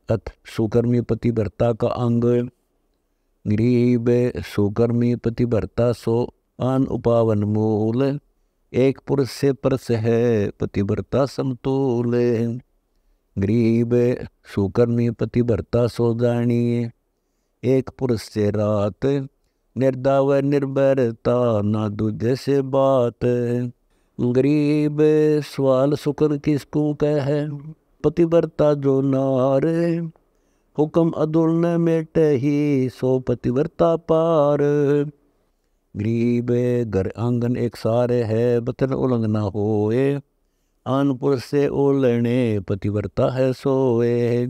अथ सुकर्मी पतिव्रता का अंग। गरीब सुकर्मी पतिव्रता सो आन उपावन मूल, एक पुरुष से परस है पतिव्रता समतूल। गरीब सुकर्मी पतिव्रता सो जानिए, एक पुरुष से रात, निर्दाव निर्भरता ना दूजे से बात। गरीब सवाल शुक्र किसको कहे, पतिव्रता जो नार, हुक्म अदुल न मेट ही सो पतिव्रता पार। गरीब घर आंगन एक सारे है, बतन उलंग ना होए, आन पुरुष से ओलने पतिव्रता है सोए।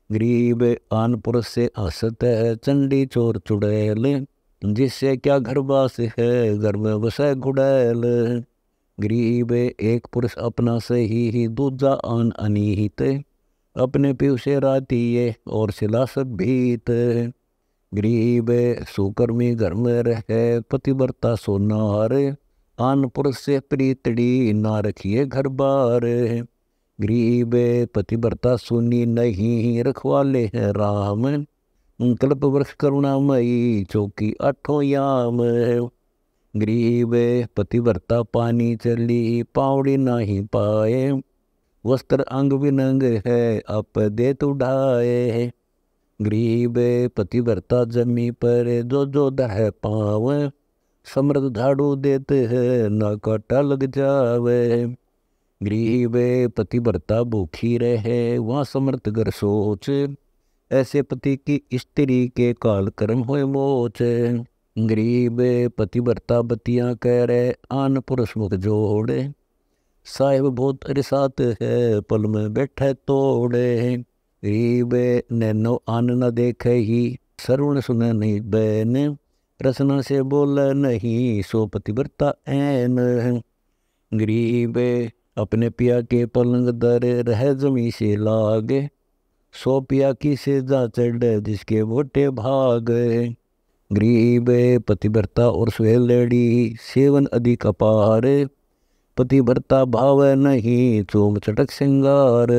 गरीब आन पुरुष से हंसत है, चंडी चोर चुड़ैल, जिससे क्या घर बास है, घर में बसे घुड़ैल। गरीब एक पुरुष अपना सही, दूजा आन अनिहित, अपने पीव से रातिये और सिला सब भीत। गरीब सुकर्मी घर में रहे, पतिव्रता सो नार, आन पुरुष से प्रीतड़ी ना रखिए घर बार। गरीब पतिव्रता सुनी नहीं, रखवाले हैं राम, कल्प वृक्ष करुणामयी चौकी आठों याम। गरीब पतिव्रता पानी चली, पावड़ी नहीं पाए, वस्त्र अंग विनंग है, आप देत उठाए। गरीब पतिव्रता जमी पर जो दह पाव, समृद्ध झाड़ू देते हैं ना काटा लग जावे। गरीब पतिव्रता भूखी रहे, वहाँ समर्थ कर सोच, ऐसे पति की स्त्री के काल कर्म हुए मोच। गरीब पतिव्रता बतियाँ कह रहे, आन पुरुष मुख जोड़े, साहिब बहुत रिसात है, पल में बैठे तोड़े। गरीब नैनो आन न देखे ही, श्रवण सुने नहीं बैन, रसना से बोले नहीं सो पतिव्रता ऐन। गरीब अपने पिया के पलंग दर रह जमी से लागे, सो पिया की से जा चढ़ जिसके मोटे भाग। गरीब पतिव्रता और सुहेलड़ी, सेवन अधिक अपार, पतिव्रता भाव नहीं चोम चटक श्रृंगार।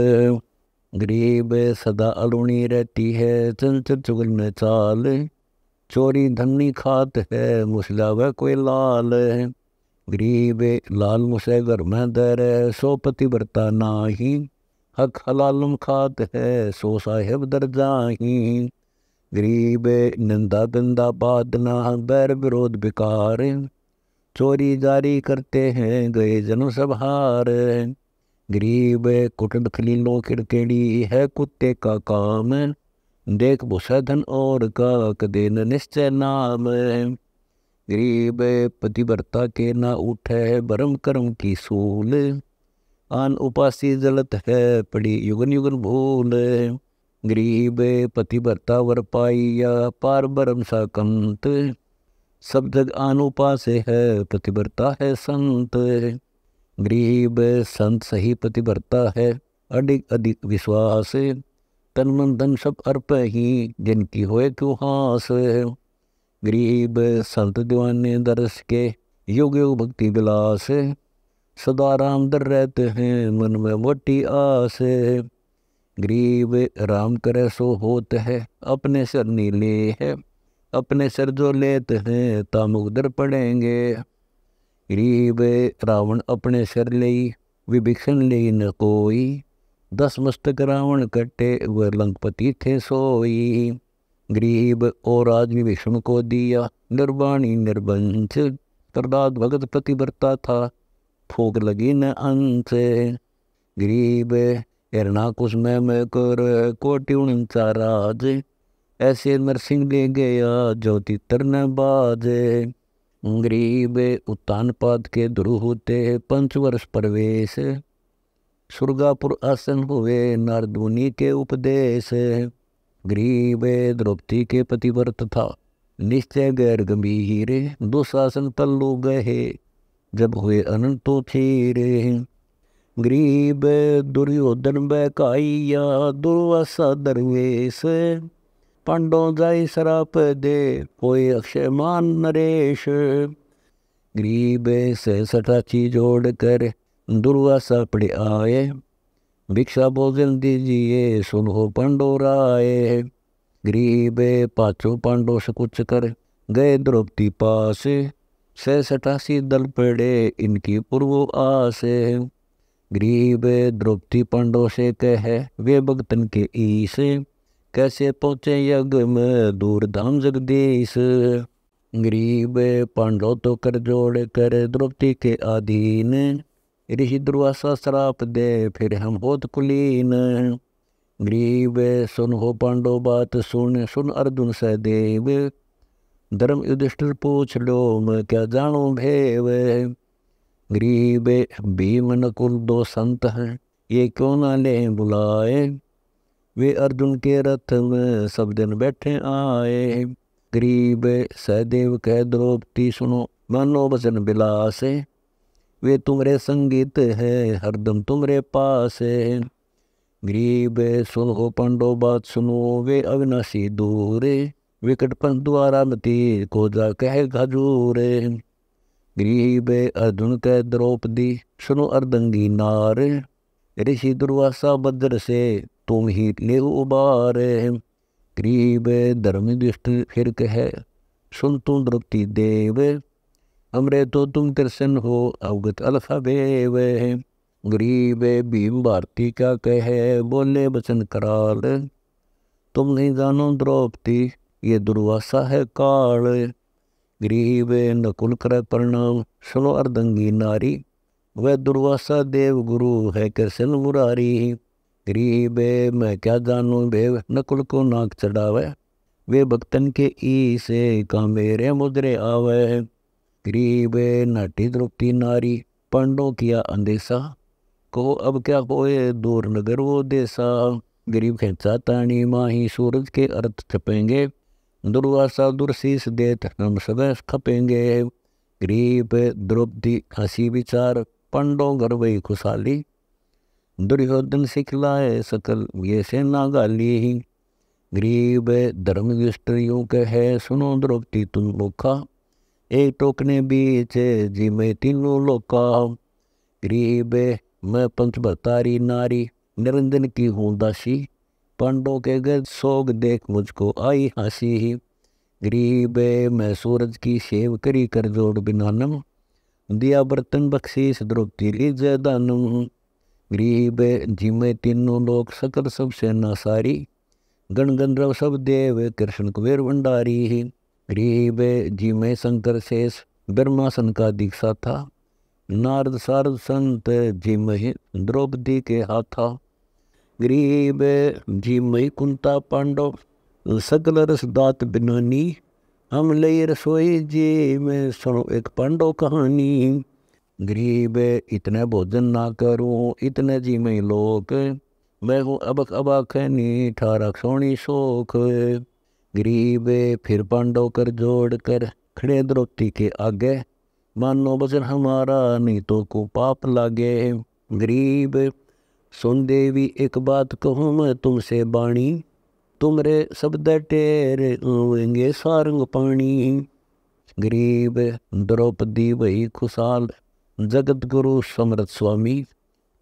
गरीब सदा अलूणी रहती है, चंचल चुगल में चाल, चोरी धनी खात है, मुसला व कोई लाल। गरीब लाल मुसे घर में दर, सो पतिव्रता नाही, हक हलालम खात है, सो साहेब दर जाही। गरीब निंदा बिंदा बात ना, बैर विरोध बेकार, चोरी जारी करते हैं गए जन्म सब हार। गरीब कुटुंब खलीलों किरकेड़ी है, कुत्ते का काम, देख भूसा धन और का कदे न निश्चय नाम। गरीब पतिव्रता के ना उठे, भरम कर्म की सूल, आन उपासी जलत है, पड़ी युगन युगन भूल। गरीब पतिव्रता वर पाइया, पार बरम सा कंत, सब जग आन उपास है, पतिव्रता है संत। गरीब संत सही पतिव्रता है, अधिक अधिक विश्वास, तन मन धन सब अर्प ही, जिनकी होए क्यों हास। गरीब संत दीवाने दरस के, युग युग भक्ति विलास, सदा राम दर रहते हैं, मन में मोटी आस। गरीब राम करे सो होत है, अपने सिर नीले है, अपने सिर जो लेते हैं तामुक दर पड़ेंगे। गरीब रावण अपने सिर ले, विभीषण ले न कोई, 10 मस्तक रावण कटे, वह लंकपति थे सोई। गरीब और आज विभीषण को दिया, निर्वाणी निर्बंच, प्रहलाद भगत पतिव्रता था, फूक लगी न अंश। गरीब हिरणाकुश में मैं कर, कोटि 49 राज, ऐसे नरसिंह ले गया जो तितर न बाजे। गरीब उत्तान पाद के ध्रुव होते, 5 वर्ष प्रवेश, सुरगापुर आसन हुए, नारद मुनि के उपदेश। गरीब द्रौपदी के पतिव्रत था, निश्चय गैर गंभीर, दुशासन तल्लु गए, जब हुए अनंतो थीरे। गरीब दुर्योधन बैकाइया, दुर्वासा दरवेश, पांडव जाय सराप दे, कोई अक्षय मान नरेश। गरीब 66 जोड़ कर, दुर्वासा पड़े आए, भिक्षा भोजन दीजिए सुनो पांडो राय। गरीब पांचों पांडव सकुच कर गए द्रौपदी पास। 86 दल पड़े इनकी पूर्व आस। गरीब द्रौपदी पांडव से कहे वे भक्तन के ईस। कैसे पहुँचे यज्ञ में दूर धाम जगदीश। गरीब पांडव तो कर जोड़ कर द्रौपदी के अधीन। ऋषि दुर्वासा श्राप दे फिर हम होत कुलीन। गरीब सुन हो पांडव बात सुन सुन अर्जुन सहदेव। धर्म युधिष्ठिर पूछ लो मैं क्या जानू भेव। गरीब भीम नकुल दो संत हैं ये क्यों ना ले बुलाए। वे अर्जुन के रथ में सब दिन बैठे आए। गरीब सहदेव कह द्रौपदी सुनो मानो वचन बिलास। वे तुमरे संगीत है हरदम तुमरे पास। गरीब सुन हो पांडव बात सुनो वे अविनाशी दूर। विकट पंथ द्वारा मती को जा कह खजूर। गरीब अर्जुन कह द्रौपदी सुनो अर्दंगी नार। ऋषि दुर्वासा बद्र से तुम ही ले उबार। गरीब धर्म युधिष्ठिर फिर कहे सुन तुम द्रौपदी देव। हमरे तो तुम तिरसन हो अवगत अलफा बेव। गरीब भीम भारती क्या कहे बोले बचन कराल। तुम नहीं जानो द्रौपदी ये दुर्वासा है काल। गरीब नकुल कर प्रणाम सुनो अर्दंगी नारी। वह दुर्वासा देव गुरु है कृष्ण मुरारी। गरीब मैं क्या जानू भेव नकुल को नाक चढ़ावे। वे भक्तन के ई से का मेरे मुद्रे आवे। गरीब नाटी द्रौपदी नारी पांडव किया अंदेशा। कहो अब क्या होए दूर नगर वो देसा। गरीब खेचा तानी माही सूरज के अर्थ छपेंगे। दुर्वासा दुर्शीष देत हम सब खपेंगे। गरीब द्रौपदी हंसी विचार पांडव घर वही खुशहाली। दुर्योधन सिखलाए सकल ये से ना गाली। गरीब धर्म युधिष्ठिर यूं कहे सुनो द्रौपदी तुम मुखा। एक टोकने बीच जी में तीनों लोका। गरीब मैं पंचभतारी नारी निरंजन की हूँ दासी। पांडव के घर सोग देख मुझको आई हंसी। गरीब मैं सूरज की सेव करी कर जोड़ बिनानम। दिया बर्तन बख्शीस द्रौपदी लीजे दानम। गरीब जिमे तीनों लोग सकल सब सेना सारी। गण गंधर्व सब देव कृष्ण कुबेर भंडारी। गरीब जिमे शंकर शेष ब्रह्मासन का दीक्षा था। नारद सारद संत जिमहि द्रौपदी के हाथा। गरीब जिमहि कुंता पांडव सकल रस दात बिनानी। हम लई रसोई जी में सुनो एक पांडव कहानी। गरीब इतने भोजन ना करूं इतने जी में लोक। मैं हूँ अबक अबाक नी ठारा सोनी शोक। गरीब फिर पांडव कर जोड़ कर खड़े द्रौपदी के आगे। मानो वचन हमारा नहीं तो को पाप लागे। गरीब सुन देवी एक बात कहूँ मैं तुमसे बाणी। तुमरे शब्द टेर आवेंगे सारंग पानी। गरीब द्रौपदी वही खुशहाल जगत गुरु समरथ स्वामी।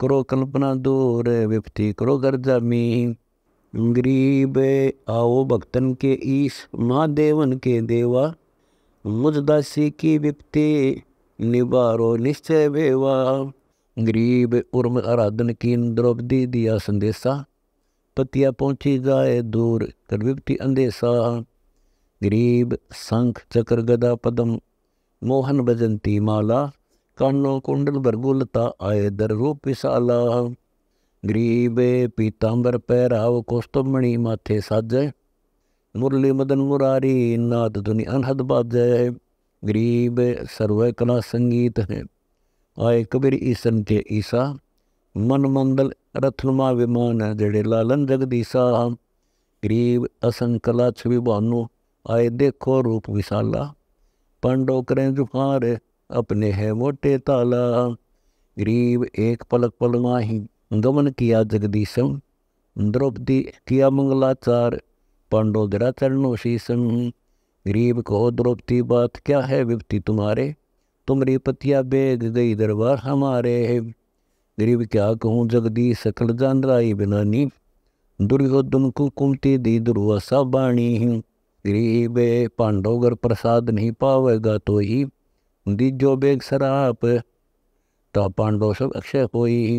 करो कल्पना दूर विपत्ति करो घर जामी। गरीब आओ भक्तन के ईश महादेवन के देवा। मुझ दासी की विपत्ति निवारो निश्चय बेवा। गरीब उर्म आराधन की द्रौपदी दिया संदेशा। पतिया पहुँची जाए दूर कर विपत्ति अंदेशा। गरीब शंख चक्र गदा पदम मोहन भजंती माला। कानो कुंडल भरगुलता आए दर रूप विशाला। गरीब पीतांबर पैराव कौस्तुभमणि माथे साजय। मुरली मदन मुरारी नाद धुनि अनहद बाजय। गरीब सर्व कला संगीत है आए कबीर ईसन के ईसा। मन मंदल रथनुमा विमान जड़े लालन जगदीसा। गरीब असंकला छवि भानु आए देखो रूप विशाला। पांडव करें जुहार अपने है मोटे ताला। गरीब एक पलक पल माही गमन किया जगदीशम। द्रौपदी किया मंगलाचार पांडव गिरा चरणों शीशम। गरीब कहो द्रौपदी बात क्या है विपत्ति तुम्हारे। तुमरी पतिया बेग गई दरबार हमारे। गरीब क्या कहूँ जगदीश सकल जान राई बिनानी, दुर्योधन को कुमति दी दुर्वासा बाणी। गरीब पांडवगर प्रसाद नहीं पावेगा तो ही, दीजो बेग सराप ता पांडव सब अक्षय होई।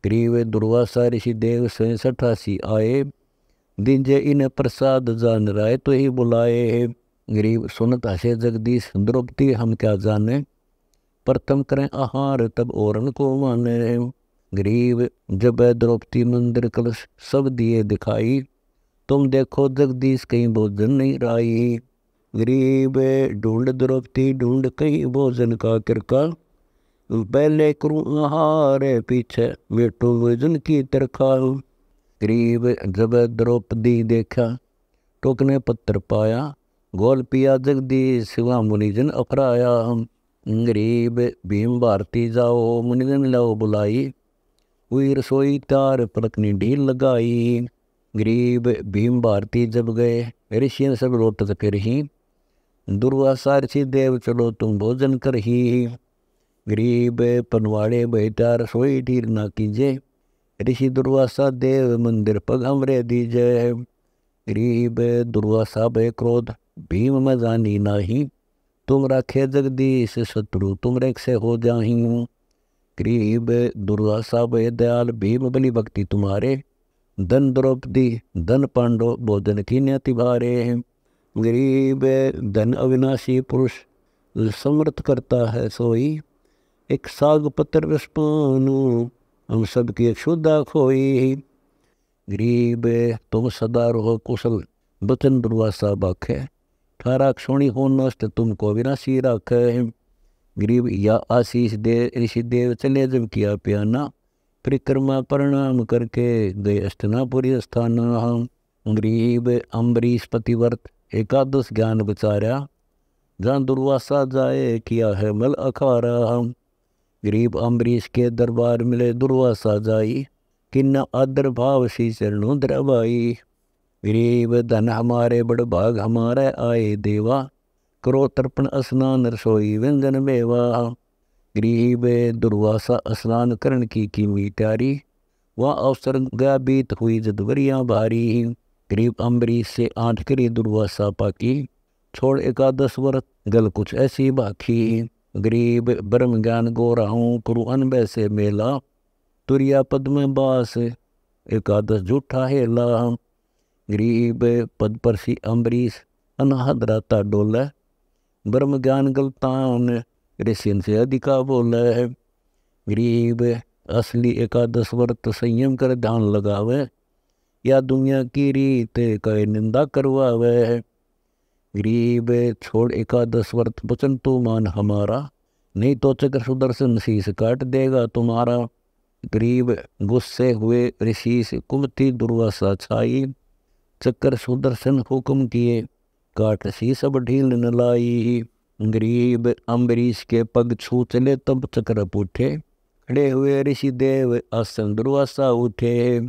गरीब दुर्वासा ऋषि देव 87 आए, दीजे इन्हें प्रसाद जान राय तो ही बुलाए। गरीब सुनत हसे जगदीश द्रौपदी हम क्या जाने, प्रथम करें आहार तब औरन को माने। गरीब जब द्रौपदी मंदिर कलश सब दिए दिखाई, तुम देखो जगदीश कहीं भोजन नहीं राई। गरीब ढूंढ द्रौपदी ढूंढ कहीं भोजन का किरका, पहले करूँ आहार पीछे बेटो भोजन की तरखा। गरीब जब द्रौपदी देखा टोकने पत्थर पाया, गोल पिया जगदीश शिवा मुनिजन अपराया। गरीब भीम भारती जाओ मुनिजन लाओ बुलाई, हुई रसोई तार पलकनी ढील लगाई। गरीब भीम भारती जब गए ऋषियन सब लौटत फिर ही, दुर्वासा ऋषि देव चलो तुम भोजन कर ही। गरीब पनवाड़े बैठा रसोई ढील ना कीजे, ऋषि दुर्वासा देव मंदिर पग हमरे दीजे। गरीब दुर्वासा भय क्रोध भीम में जानी नाही, तुम राखे जगदीश शत्रु तुम रेख से हो जाही। गरीब दुर्वासा भय दयाल भीम बलि भक्ति तुम्हारे, धन द्रौपदी धन पांडव भोजन की न्यति भारे। गरीब धन अविनाशी पुरुष समर्थ करता है सोई, एक साग पत्र रसपानु हम सबकी क्षुदा खोई। गरीब तुम सदा रहो कुशल बचन दुर्वासा बाखे, ठारा क्षोणी हो नष्ट तुमको विनाशी राखे। गरीब या आशीष दे ऋषि देव चले जब किया प्याना, परिक्रमा प्रणाम करके गए अष्टनापुरी स्थान। गरीब अम्बरीश पतिव्रत एकादश ज्ञान विचारा, जहाँ दुर्वासा जाए किया है मल अखारा। गरीब अम्बरीश के दरबार मिले दुर्वासा जाई, किन्ना आदर भाव सी चरणों द्रवाई। गरीब धन हमारे बड़ भाग हमारे आए देवा, करो तर्पण स्नान रसोई व्यंजन मेवा। गरीब दुर्वासा स्नान करण की मीटारी, वह अवसर गया बीत हुई जदवरियाँ भारी। गरीब अम्बरीश से आंट करी दुर्वासा पाकी, छोड़ एकादश व्रत गल कुछ ऐसी बाकी। गरीब ब्रह्म ज्ञान गोराहूँ करु अनबय से मेला, तुरिया पद में बास एकादश झूठा हेला। गरीब पद पर सी अम्बरीश अनाहद राता डोले, ब्रह्म ज्ञान गलतान ऋषियन से अधिका बोले। गरीब असली एकादश व्रत संयम कर ध्यान लगावे, या दुनिया की रीत कहे निंदा करवावे। गरीब छोड़ एकादश व्रत वचन तो मान हमारा, नहीं तो चक्र सुदर्शन शीश काट देगा तुम्हारा। गरीब गुस्से हुए ऋषि से कुमति दुर्वासा छाई, चक्र सुदर्शन हुक्म किए काट शीश अब ढील न लाई। गरीब अम्बरीश के पग छू चले तब चक्र पूठे, खड़े हुए ऋषि देव आसन दुर्वासा उठे।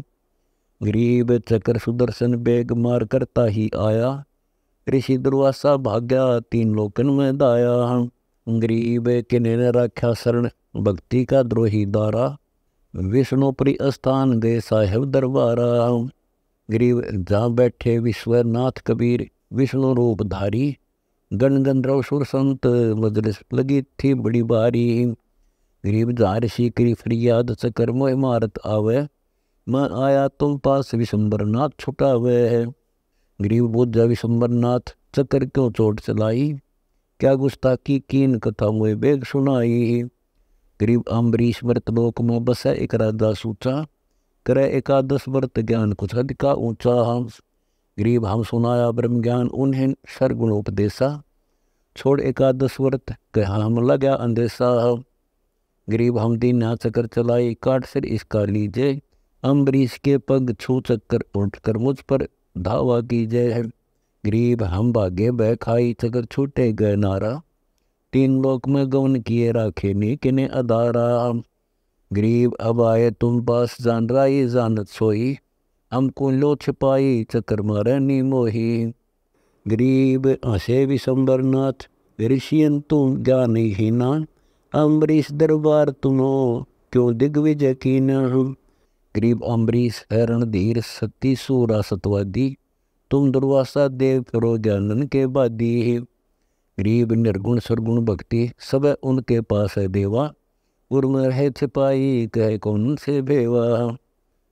गरीब चक्र सुदर्शन बेग मार करता ही आया, ऋषि दुर्वासा भाग्या 3 लोकन में दाया। गरीब किन्ने न राख्या शरण भक्ति का द्रोही दारा, विष्णु प्रिय स्थान गए साहेब दरबारा। गरीब जहाँ बैठे विश्वनाथ कबीर विष्णु रूप धारी, गण गंधर्व सुर संत मजलिस लगी थी बड़ी भारी। गरीब जहाँ ऋषि करी फरियाद चक्र मोह मारत आवे, मैं आया तुम पास विशंबरनाथ छुटावे। गरीब बोझा विशंबरनाथ चक्र क्यों चोट चलाई, क्या गुस्ताखी कीन कथा मोह बेग सुनाई। गरीब अम्बरीश व्रत लोक में बसे एक राजा सूचा, करे एकादश व्रत ज्ञान कुछ अधिका ऊंचा। गरीब हम सुनाया ब्रह्म ज्ञान उन्हें सर्गुणोपदेशा, छोड़ एकादश व्रत कहा हम लगा अंदेशा। गरीब हम दीन यहाँ चक्कर चलाई काट सिर इसका लीजे, अम्बरीश के पग छू चक्कर उठकर मुझ पर धावा कीजिए। गरीब हम भागे बह खाई चक्कर छूटे गए नारा, 3 लोक में गवन किए राखे नी किने अदारा। गरीब अब आए तुम पास जान राई जानत सोई, हमको लो छिपाई चक्कर मारे नी मोही। गरीब हंसे विशंबरनाथ ऋषियन तुम ज्ञान हीना, अम्बरीश दरबार तुमो क्यों दिग्विजय कीन। गरीब अम्बरीश है रणधीर सती सूरा सतवादी, तुम दुर्वासा देव करो ज्ञानन के बादी। गरीब निर्गुण सरगुण भक्ति सब उनके पास है देवा, उर्म रहे छिपाई कहे कौन से भेवा।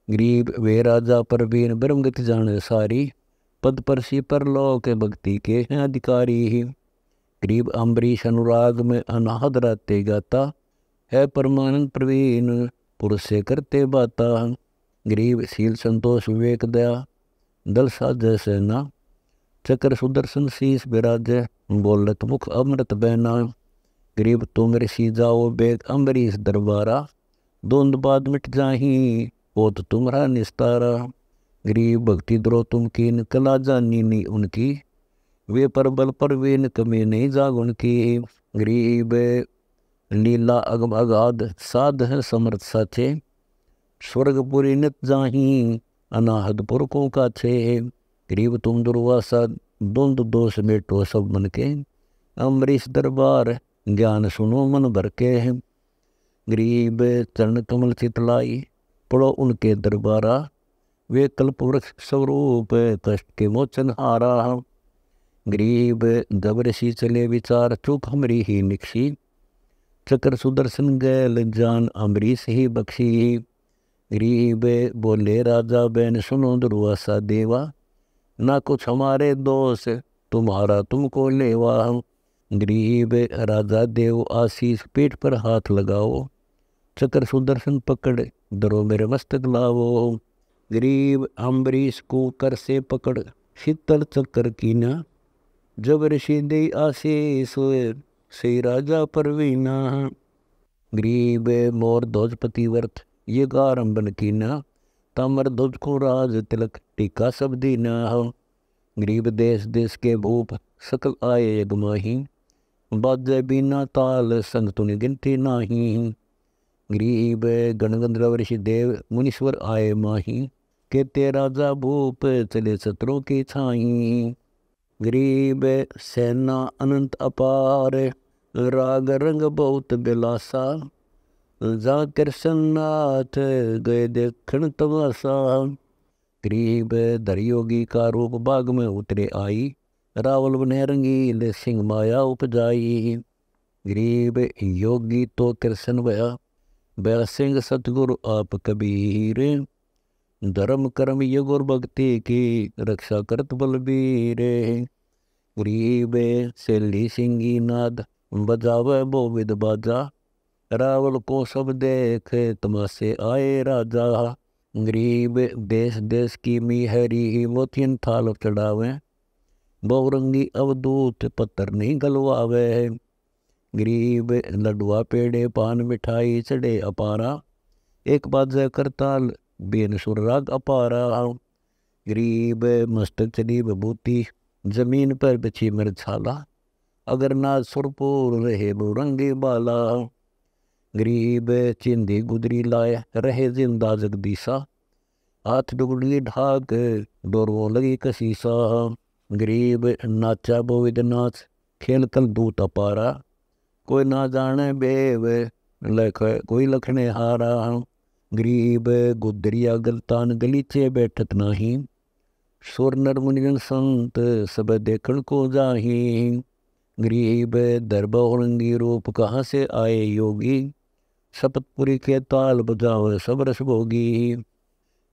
गरीब वे राजा परवीन ब्रह्मगति जाने सारी, पद परसी परलोक भक्ति के हैं अधिकारी। गरीब अम्बरीश अनुराग में अनाहद रहते गाता, है परमानंद प्रवीण पुरुष से करते बाता। गरीब शील संतोष विवेक दया दल साजय सेना, चक्र सुदर्शन शीस विराजय बोलत मुख अमृत बहना। गरीब तुम ऋषि जाओ बेग अम्बरीश दरबारा, दोंद बाद मिट जाही पोत तुम्हारा निस्तारा। गरीब भक्ति द्रो तुम कीन कला जानी नी उनकी, वे परबल परवीन कमी नहीं जाग उनकी। गरीब लीला अगम अगाध साध है समर्थ साचे, स्वर्गपुरी नित जाही अनाहदपुर को काछे। गरीब तुम दुर्वासा द्वंद दोष मेटो सब मन के, अम्बरीश दरबार ज्ञान सुनो मन भर के। गरीब चरण कमल चितलाई पढ़ो उनके दरबारा, वे कल्प वृक्ष स्वरूप कष्ट के मोचन हारा। गरीब जब ऋषि चले विचार चूक हमरी ही निक्षी, चक्र सुदर्शन गैल जान अम्बरीश ही बख्शी। गरीब बोले राजा बैन सुनो दुर्वासा देवा, ना कुछ हमारे दोष तुम्हारा तुमको लेवा। गरीब राजा देव आशीष पीठ पर हाथ लगाओ, चक्र सुदर्शन पकड़ दरो मेरे मस्तक लावो। गरीब अम्बरीश को कर से पकड़ शीतल चक्कर कीना, जब ऋषि दे आशीष से राजा परवीना। गरीब मोर ध्वजपति वर्थ ये गारंबन कीना, तामर ध्वज को राज तिलक टीका सब दीना। गरीब देश देश के भूप सकल आए यगमाही, बाजे बिना ताल संग तुनि गिनती नाही। गरीब गणगंधर्व ऋषि देव मुनीश्वर आए माही, कहते राजा भूप चले शत्रुओं की छाई। गरीब सेना अनंत अपार, राग रंग बहुत बिलासा, जा कृष्णनाथ गए देखण तमाशा। गरीब दरयोगी का रूप बाग में उतरे आई, रावल बने रंगील सिंह माया उपजाई। गरीब योगी तो कृष्ण भया सिंह सतगुरु आप कबीर, धर्म कर्म योग और भक्ति की रक्षा करत बलबीर। गरीब सैली सिंगी नाद बजावे बो विद बाजा, रावल को सब देख तमाशे आए राजा। गरीब देश देश की मिहरी मोतियन थाल चढ़ावे, बहुरंगी अवधूत पत्थर नहीं गलवावे। गरीब लडुआ पेड़े पान मिठाई चढ़े अपारा, एक बाजा करताल बेन सुर राग अपारा। गरीब मस्तक चली विभूति जमीन पर बिछी मिर्छाला, अगर ना सुरपुर रहे बहुरंगी बाला। गरीब चिंदी गुदरी लाए रहे जिंदा जगदीसा, हाथ डुगड़ी ढाक डोरवों लगी कसीसा। गरीब नाचा बोविद नाच खेल कल दूत अपारा, कोई ना जाने बेव लख कोई लखने हारा। गरीब गुदरिया गलतान गलीचे बैठत नाही, सुर नर मुनिजन संत सब देखण को जाही। गरीब दरबौरंगी रूप कहाँ से आए योगी, शपथपुरी के ताल बजावे सब रस भोगी।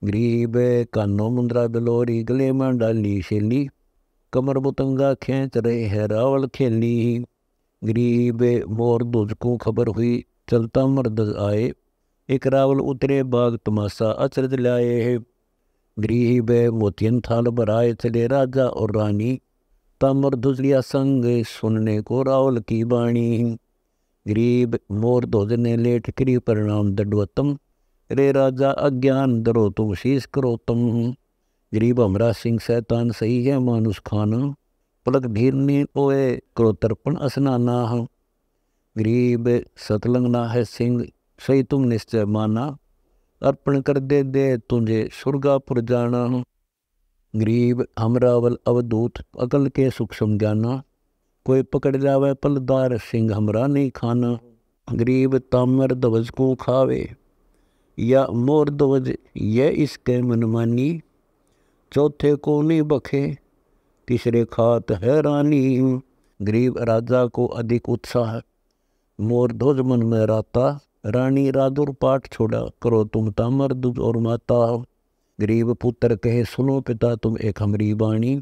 गरीब कानो मुंद्रा बिलोरी गले में डाली शेली, कमर बुतंगा खींच रहे है रावल खेली। गरीब मोर दूज को खबर हुई चलता मर्द आए, एक रावल उतरे बाग तमाशा अचरज लाए। गरीब मोतियन थाल भराए चले राजा और रानी, तामर धुजलिया संग सुनने को रावल की बाणी। गरीब मोर ध्वज ने लेट करी परिणाम दंडवतम, रे राजा अज्ञान दरो तुम शीश करो तुम। गरीब हमरा सिंह शैतान सही है मानुष खाना, पलक ढीरनी ओए करो तर्पण असनाना। गरीब सतलंग ना है सिंह सही तुम निश्चय माना, अर्पण कर दे तुझे सुरगापुर जाना। गरीब हमरावल अवधूत अकल के सूक्ष्म ज्ञाना, कोई पकड़ जावे पलदार सिंह हमरा नहीं खाना। गरीब तामर ध्वज को खावे, या मोर ध्वज ये इसके मनमानी। चौथे को नहीं बखे, तीसरे खात है रानी। गरीब राजा को अधिक उत्साह, मोर ध्वज मन में राता। रानी राजुर पाठ छोड़ा, करो तुम तामर ध्वज और माता। गरीब पुत्र कहे सुनो पिता तुम एक हमरी बाणी।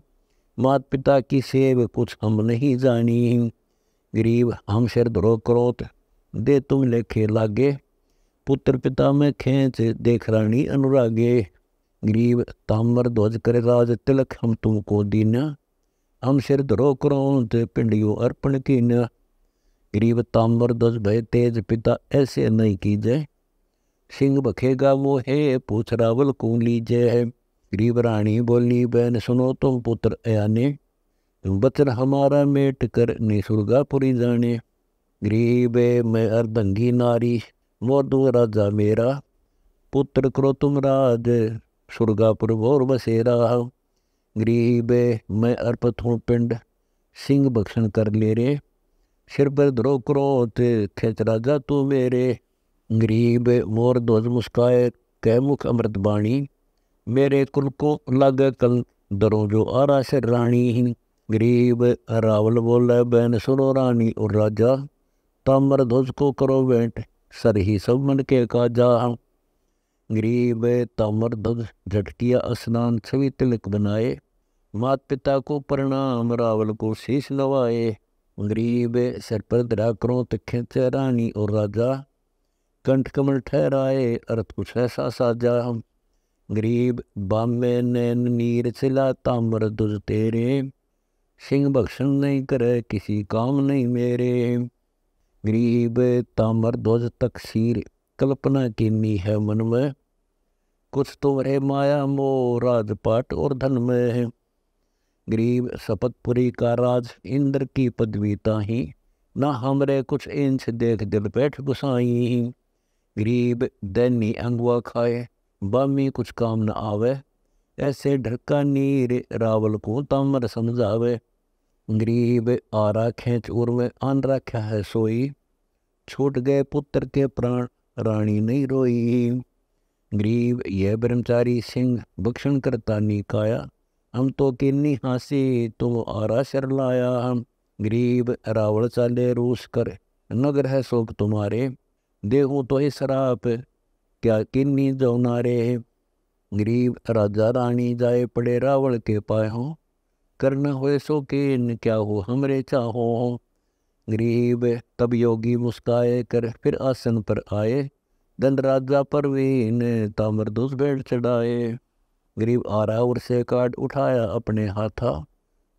मात पिता की सेव कुछ हम नहीं जानी। गरीब हम सिर धरो क्रोत, दे तुम लेखे लागे। पुत्र पिता में खेच, देख रानी अनुरागे। गरीब तामर ध्वज करे राज तिलक, हम तुमको दीना। हम सिर धरो क्रोत, पिंडियों अर्पण कीना। गरीब ताम्र ध्वज भय तेज, पिता ऐसे नहीं कीजय। सिंह बखेगा वो है, पूछ रावल को लीजय। गरीब रानी बोली बहन सुनो तुम पुत्र अयाने। बचन हमारा मेट कर, निसुर्गापुरी जाने। गरीब मैं अर्धंगी नारी, मोर दूँ राजा मेरा। पुत्र करो तुम राज, सुर्गापुर और बसेरा। गरीब मैं अर्पित हूँ पिंड, सिंह भक्षण कर ले रे। सिर पर धरो क्रोध, खेच राजा तू मेरे। गरीब मोर ध्वज मुस्काए, कह मुख अमृत बाणी। मेरे कुल को लागे कल, डरो जो आरा से रानी। गरीब रावल बोले बहन सुनो रानी और राजा। तामर ध्वज को करो भेंट, सर ही सब मन के काजा। गरीब तामर ध्वज झटकिया स्नान, छवि तिलक बनाए। मात पिता को प्रणाम, रावल को शीश नवाए। गरीब सिर पर धरा क्रोध, खेचे रानी और राजा। कंठ कमल ठहराए, अर्थ कुछ ऐसा साजा। गरीब बामे नैन नीर चिला, ताम्र ध्वज तेरे। सिंह भक्षण नहीं करे, किसी काम नहीं मेरे। गरीब ताम्र ध्वज तकसीर, कल्पना कीनी है मन में। कुछ तो रहे माया मोह, राजपाट और धन में। गरीब शपथपुरी का राज, इंद्र की पदवी ताही। ना हमरे कुछ इंच, देख दिल बैठ गुसाई। गरीब दैनी अंगवा खाए, बामी कुछ काम न आवे। ऐसे ढरका नीर, रावल को तामर समझावे। गरीब आरा खेच उर में, आन रखा है सोई। छूट गए पुत्र के प्राण, रानी नहीं रोई। गरीब यह ब्रह्मचारी सिंह, भक्षण करता निकाया। हम तो किन्नी हासी, तुम आरा शर लाया। गरीब रावण चाले रूस कर, नगर है शोक तुम्हारे। देहूँ तो इस श्राप, क्या किन्नी जो नारे। गरीब राजा रानी जाए पड़े रावण के पायों। करना होए सो किन, क्या हो हमरे चाहो। गरीब तब योगी मुस्काए कर, फिर आसन पर आए। दंड राजा परवीन, ताम्र ध्वज भेंट चढ़ाए। गरीब आराउर से काट उठाया अपने हाथा।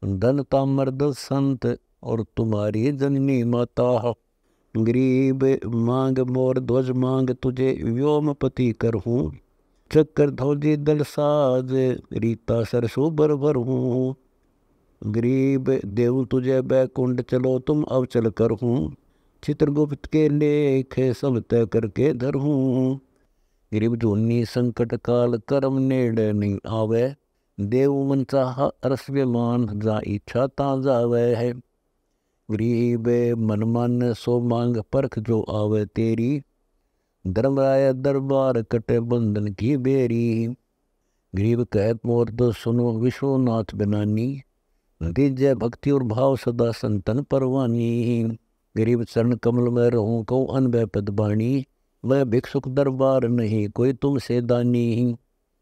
धन ताम्र ध्वज संत, और तुम्हारी जननी माता। गरीब मांग मोर ध्वज मांग, तुझे व्योमपति करहूँ। चक्कर ध्वजी दल साज, रीता सरसों भर हूँ। गरीब देव तुझे बैकुंठ, चलो तुम अवचल करहूँ। चित्रगुप्त के लेख, सब तय करके धरहूँ। गरीब जूनी संकट काल, कर्म नेड़े नहीं आवे। देव मन चाहा रस विमान, जा इच्छा ता जावे है। गरीब मन मन सो मांग, परख जो आवे तेरी। धर्मराय दरबार, कटे बंधन की बेरी। गरीब कहत मोर तो सुनो, विश्वनाथ बनानी। दीजय भक्ति और भाव, सदा संतन परवानी। गरीब चरण कमल में रहूं, कहूँ अनभय पद बाणी। मैं भिक्षुक दरबार नहीं, कोई तुमसे दानी।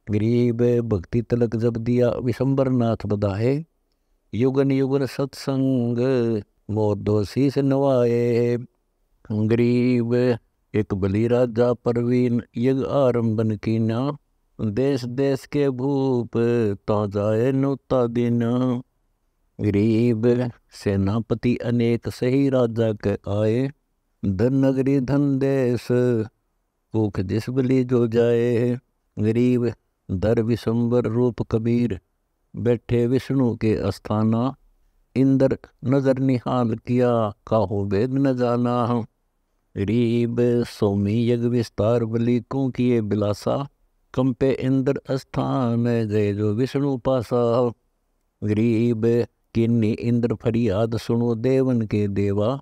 गरीब भक्ति तलक जब दिया, विशंबर नाथ बधाए। युगन युगन सत्संग, मोर दोषी से नवाए। गरीब एक बली राजा परवीन, यज्ञ आरंभन कीना। देश देश के भूप, ता जाए नौता देना। गरीब सेनापति अनेक, सही राजा के आए। धन नगरी धन देश, भूख जिस बली जो जाए। गरीब दर विशंबर रूप कबीर, बैठे विष्णु के अस्थाना। इंद्र नजर निहाल किया, काहो वेद न जाना। गरीब सोमी यज्ञ विस्तार, बलि को किए बिलासा। कंपे इंद्र अस्थान, गए जो विष्णु पासा। गरीब किन्नी इंद्र फरियाद, सुनो देवन के देवा।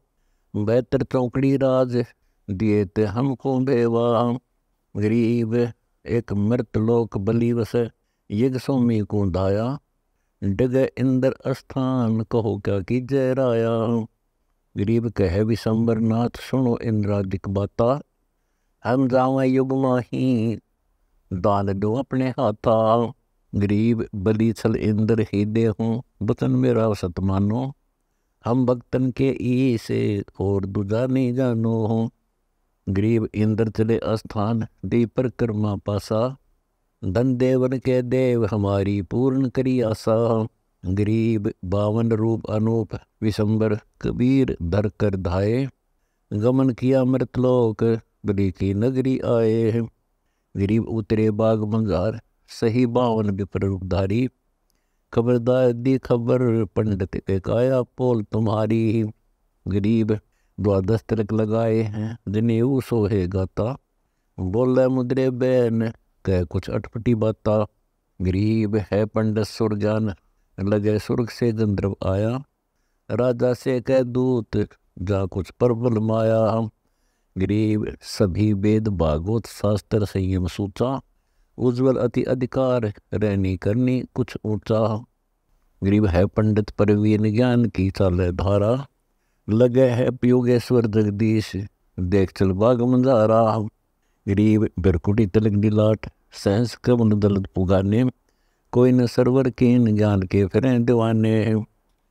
बेहतर चौकड़ी राज, दिए ते हमको बेवा। गरीब एक मृत लोक बली वस, यज्ञ स्वामी को दाया। डगे इंद्र स्थान कहो क्या कीजय राया। गरीब कहे विशंबर नाथ सुनो इंद्रादिक बाता। हम जावा युग माही दान दो अपने हाथा। गरीब बलि छल इंद्र ही दे हूँ बचन मेरा सत मानो। हम भक्तन के ई से और दूजा नहीं जानो हूँ। गरीब इंद्र चले स्थान दी परिक्रमा पासा। धन देवन के देव हमारी पूर्ण करी आशा। गरीब बावन रूप अनूप विशंबर कबीर धर कर धाये। गमन किया मृतलोक बलि की नगरी आए। गरीब उतरे बाग मंगार सही बावन विपर रूपधारी। खबरदार दी खबर पंडित के काया पोल तुम्हारी। गरीब द्वादश तिलक लगाए हैं जनेऊ सोहे गाता। बोले मुद्रे बैन कह कुछ अटपटी बाता। गरीब है पंडित सुरजान लगे सुर्ग से गंधर्व आया। राजा से कह दूत जा कुछ प्रबल माया। गरीब सभी वेद भागवत शास्त्र संयम सूचा। उज्ज्वल अति अधिकार रहनी करनी कुछ ऊंचा। गरीब है पंडित प्रवीण ज्ञान की चाल धारा। लगे है योगेश्वर जगदीश देख चल बाग मंजारा। गरीब बिरकुटी तिलक दिलाट सहस कवन दल पुगाने। कोई न सरवर कीन ज्ञान के फिरें दीवाने।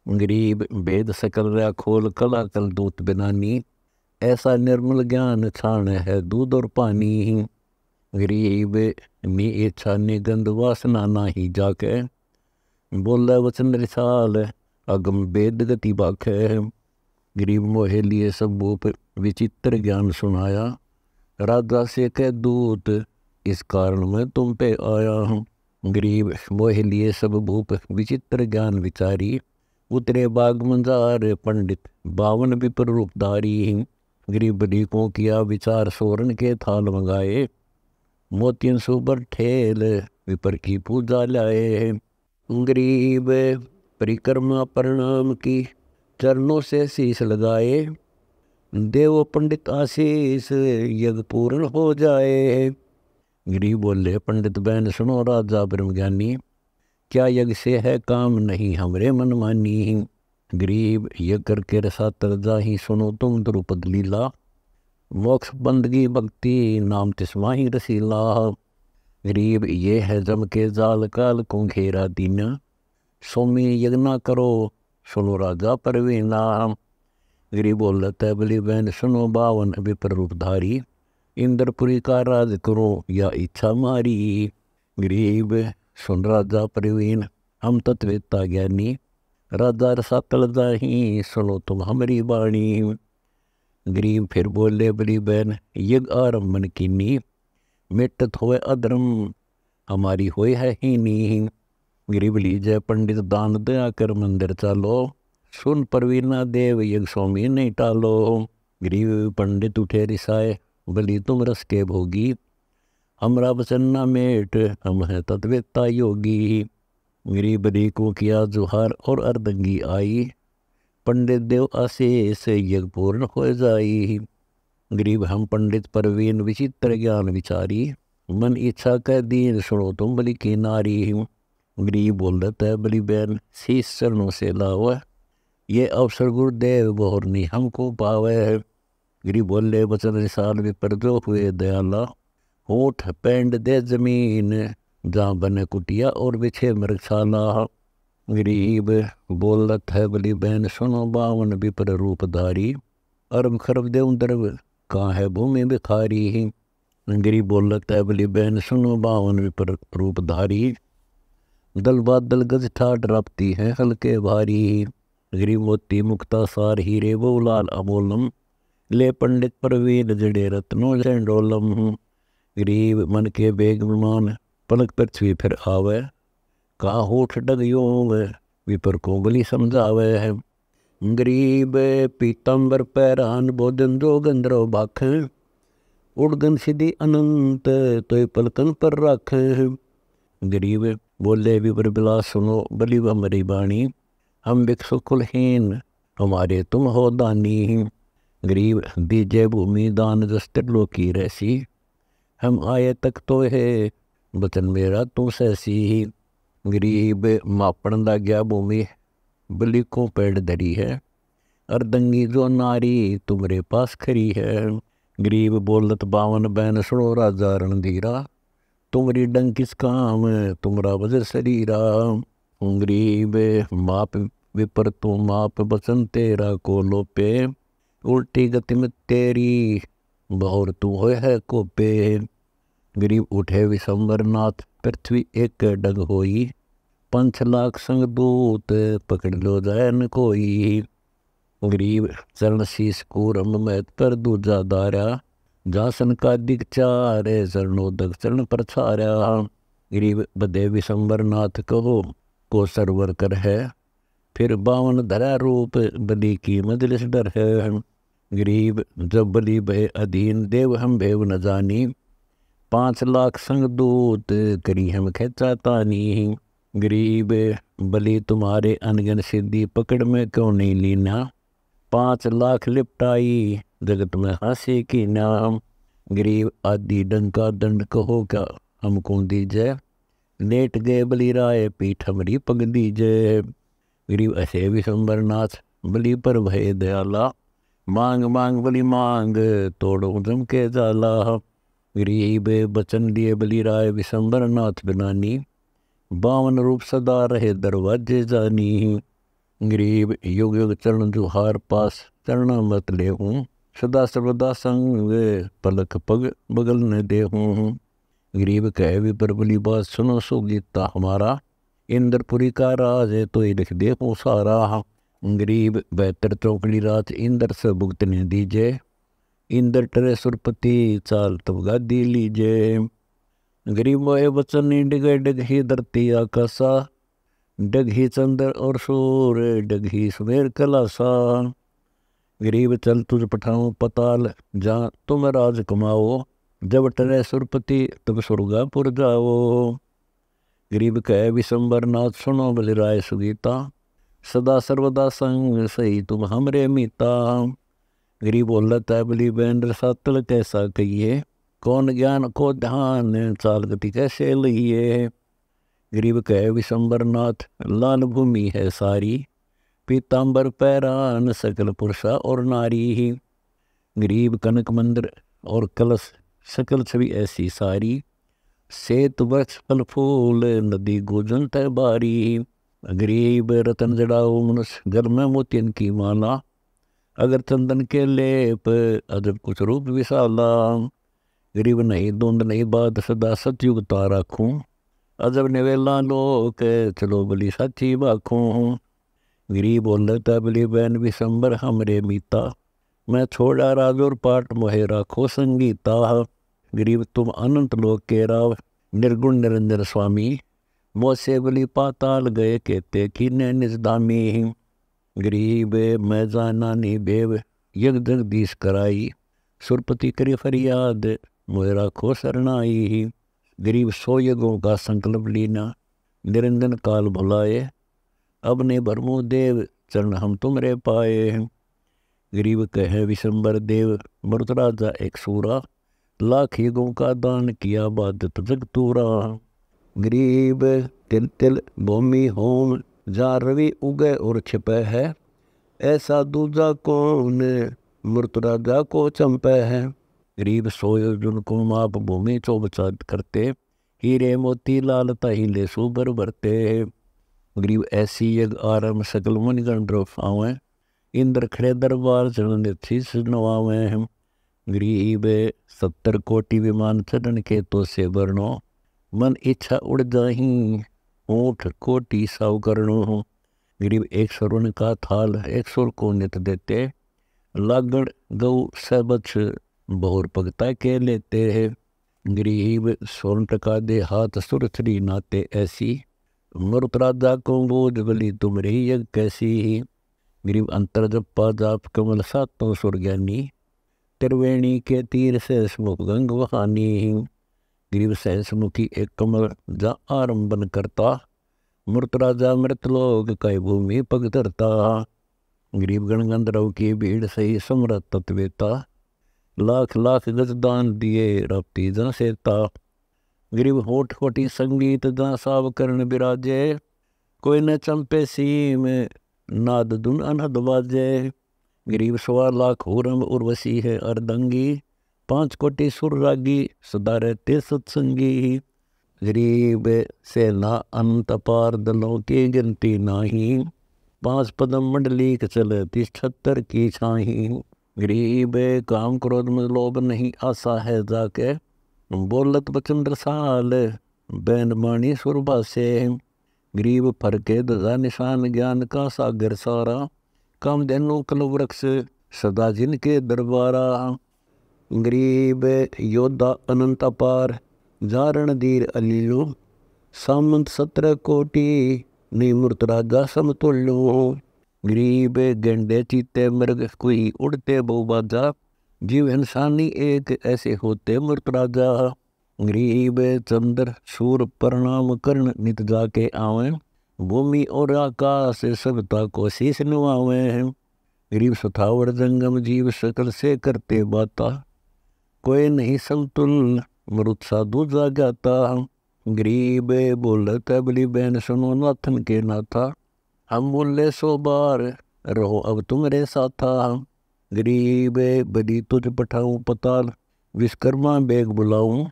गरीब भेद सकल रया खोल कला कल दूत बिनानी। ऐसा निर्मल ज्ञान छान है दूध और पानी। गरीब नी इच्छा निगंध वासना नाही जाके। बोले वचन रिसाल अगम वेद गति बाखे। गरीब मोहे लिए सब भूप विचित्र ज्ञान सुनाया। राजा से कह दूत इस कारण मैं तुम पे आया हूँ। गरीब मोहे लिए सब भूप विचित्र ज्ञान विचारी। उतरे बाग मंजार पंडित बावन विपर रूपधारी। गरीब बलि को किया विचार सोरन के थाल मंगाए। मोतियन सुबर ठेल विपर की पूजा लाए। गरीब परिक्रमा प्रणाम की चरणों से शीश लगाए। देव पंडित आशीष यज्ञ पूर्ण हो जाए। गरीब बोले पंडित बहन सुनो राजा ब्रह्मज्ञानी। क्या यज्ञ से है काम नहीं हमरे मन मानी। गरीब यज्ञ करके रसा तर जाही सुनो तुम द्रुपद लीला। मोक्ष बंदगी भक्ति नाम तिस्माही रसीला। गरीब ये है जम के जाल काल को घेरा दीन। सोमी यज्ञ ना करो सुनो राजा परवीना। गरीब बोलता है बलि बहन सुनो बावन विपर रूपधारी। इंद्रपुरी का राज करो या इच्छा मारी। गरीब सुन राजा प्रवीण हम तत्वेता ज्ञानी। राजा रसा तल जाही सुनो तुम हमारी बाणी। गरीब फिर बोले बलि बहन यज्ञ आरंभन कीनी। मिटत होए अधर्म हमारी होए है हीनी। गरीब लीजय पंडित दान दया कर मंदिर चालो। सुन परवीना देव यज्ञ स्वामी नहीं टालो। गरीब पंडित उठे रिसाए बलि तुम रस के भोगी। हमरा वचन न मेट हम हैं तत्वेता योगी। गरीब बलि को किया जुहार और अर्दंगी आई। पंडित देव आशीष यज्ञ पूर्ण हो जाई। गरीब हम पंडित परवीन विचित्र ज्ञान विचारी। मन इच्छा कह दीन सुनो तुम बलि की नारी। गरीब बोलता है बलि बहन शीश चरणों से लाओ। ये अवसर गुरुदेव बोहरनी हमको पावे। गरीब बोले वचन रिसाल विपर जो हुए दयाला। होठ पेंड दे जमीन जहाँ बने कुटिया और बिछे मृगशाला। गरीब बोलत है बलि बहन सुनो बावन विपर रूपधारी। अरब खरब देव द्रव कहाँ है भूमि भिखारी। गरीब बोलत है बलि बहन सुनो बावन विपर रूपधारी। दल बादल गज ठाट रापती है हल्के भारी। गरीब मोती मुक्ता सार हीरे वो लाल अमोलम। ले पंडित प्रवीण जड़े रत्नों डोलम। गरीब मन के बेग विमान पलक पृथ्वी फिर आवे। कहा होठ डगियो विपर को बलि समझावे है। गरीब पीताम्बर पैरान भोजन जो गंधर्व बाख। उड़गन सिद्धि अनंत तो पलकन पर रख। गरीब बोले विपर बिलास सुनो बलि हमारी बाणी। हम भिक्षु कुलहीन हमारे तुम हो दानी। गरीब दीजे भूमि दान जस त्रिलोकी रहसी, हम आए तक तो है बचन मेरा तू सहसी। गरीब मापन दा गया भूमि बलि को पेड़ धरी है, अर्दंगी जो नारी तुम्हारे पास खरी है। गरीब बोलत बावन बैन सुनो राजा रणधीरा, तुम्हारी डंक किस काम तुमरा वजर शरीरा। गरीब माप विपर तू माप बचन तेरा को लोपे, उल्टी गति में तेरी बहुर तू हो है कोपे। गरीब उठे विशंबर नाथ पृथ्वी एक डग होई, 5 लाख संग दूत पकड़ लो जाए न कोई। गरीब चरण शीश कूरम में पर दूजा दारा, जासन का दिग चार चरणोदक चरण प्रचारा। गरीब बदे विशंबर नाथ कहो को सरवर कर है, फिर 52 धरा रूप बलि की मजलिस डर है। गरीब जब बलि भय अधीन देव हम भेव न जानी, 5 लाख संग दूत करी हम खेचा तानी। गरीब बलि तुम्हारे अनगन सिद्धि पकड़ में क्यों नहीं लीना, 5 लाख लिपटाई जगत में हंसी की नाम। गरीब आदि डंका दंड कहो क्या हमको दीजय, लेट गए बलि राय पीठ हमारी पग दीजय। गरीब ऐसे विशंबर नाथ बलि पर भय दयाला, मांग मांग बलि मांग तोड़ो जम के जाला। गरीब बचन दिए बलि राय विशंबर नाथ बिनानी, 52 रूप सदा रहे दरवाजे जानी। गरीब युग युग चरण जुहार पास चरण मत ले हूँ, सदा सर्वदा संग पलक पग बगल न दे हूँ। गरीब कह विपर बलि बात सुनो सो गीता हमारा, इंद्रपुरी का राज है तो ही लिख दे हूँ सारा। गरीब 72 चौकड़ी रात इंद्र से भुगतने दीजे, इंद्र टरे सुरपति चाल तब गादी लीजे। गरीब मोए वचन डिगे डग ही धरती आकाशा, डग ही चंद्र और सूर डग ही सुमेर कलासा। गरीब चल तुझ पठाऊं पताल जहाँ तुम राज कमाओ, जब टरे सुरपति तब स्वर्गापुर जाओ। गरीब कह विशंबर नाथ सुनो बलि राय सुगीता, सदा सर्वदा संग सही तुम हमरे मीता। गरीब बोलत है बलि बेंद्र सातल कैसा कहिए, कौन ज्ञान को ध्यान चाल गति कैसे लइए। गरीब कह विशंबर नाथ लाल भूमि है सारी, पीताम्बर पैरान सकल पुरुषा और नारी। गरीब कनक मंदिर और कलश सकल छवि ऐसी सारी, सेत वृक्ष फल फूल नदी गुजन तय बारी। गरीब रतन जड़ाओ मनुष्य घर में मोतियन की माला, अगर चंदन के लेप अजब कुछ रूप विशाला। गरीब नहीं धुंध नहीं बाद सदा सतयुग तारा खूं, अजब निवेला लोक चलो बलि साची बाखूं। गरीब बोलता बलि बैन विशंबर हमरे मीता, मैं छोड़ा राज और पाठ मोहे राखो संगीता। गरीब तुम अनंत लोक के राव निर्गुण निरंजन स्वामी, मोसे बलि पाताल गए कहते कि निज धामी। गरीब मैं जाना नी बेव यज्ञ जगदीश कराई, सुरपति करी फरियाद मोहे राखो शरणाई। गरीब 100 यज्ञों का संकल्प लीना, निरंजन काल भुलाए, अब ने भरमु देव चरण हम तुमरे पाए। गरीब कहे विशंबर देव मरुत राजा एक सूरा, लाख युगों का दान किया बादत जग तूरा। गरीब तिल तिल भूमि होम जहाँ रवि उगे और छिपे है, ऐसा दूजा कौन मृत राजा को चंपे है। गरीब सोयो जुनको माप भूमि चौबचात करते, हीरे मोती लाल ताहिले सुबर भरते। गरीब ऐसी यज्ञ आरम सकल मुनिगण द्रोफ आवे, इंद्र खड़े दरबार चरण शीस नवावे। गरीब 70 कोटि विमान चरण के तो से वर्णो, मन इच्छा उड़ जाही ऊँट कोटि साव करनो। गरीब 1 स्वर्ण का थाल 1 सुर को नित देते, लागण गौ सबछ बहुर पगता के लेते हैं। गरीब 16 टका दे हाथ सुर श्री नाते ऐसी, मरुत राजा को बोझ बलि तुमरे यज्ञ कैसी। गरीब अंतर जपा जाप कमल सातों सुर ज्ञानी, त्रिवेणी के तीर से स्मुख गंग वहानी। गरीब सहसमुखी एक कमल जा आरंभन करता, मृत राजा मृत लोग कई भूमि पग धरता। गरीब गणगंधर्व की भीड़ सही समरत तत्वेता, लाख लाख गज दान दिए रपती जन सेता। गरीब होठ होठी संगीत जहाँ साव करण बिराजे, कोई न चंपे सीम नाद धुन अनहद बाजे। गरीब 1.25 लाख हुरम उर्वशी है अर्दंगी, 5 कोटि सुर रागी सदा रहते सत्संगी। गरीब सेना अनंत पार दलों की गिनती नाही, 5 पदम मंडलीक चलती 76 की छाही। गरीब काम क्रोध में लोभ नहीं आशा है जाके, बोलत बचन रसाल बैन बाणी सुरभा से। गरीब फरके ध्वजा निशान ज्ञान का सागर सारा, कामधेनु कल्प वृक्ष सदा जिनके दरबारा। गरीब योद्धा अनंत अपार जारण धीर अलीलो, सामंत 17 कोटि निमूर्त राजा समतुल्यो। गरीब गेंडे चीते मृग कोई उड़ते बहुबाजा, जीव इंसानी एक ऐसे होते मूर्त राजा। गरीब चंद्र सूर प्रणाम कर्ण नित जाके आवे, भूमि और आकाश सबता को शीश नुआवे। गरीब सुथावर जंगम जीव सकल से करते बाता, कोई नहीं समतुल मरुत साधु जागाता। गरीब बोलत बली बहन सुनो नाथन के नाथा, हम बोले 100 बार रहो अब तुम्हारे साथा। गरीब बली तुझ पठाऊं पताल, विश्वकर्मा बेग बुलाऊं,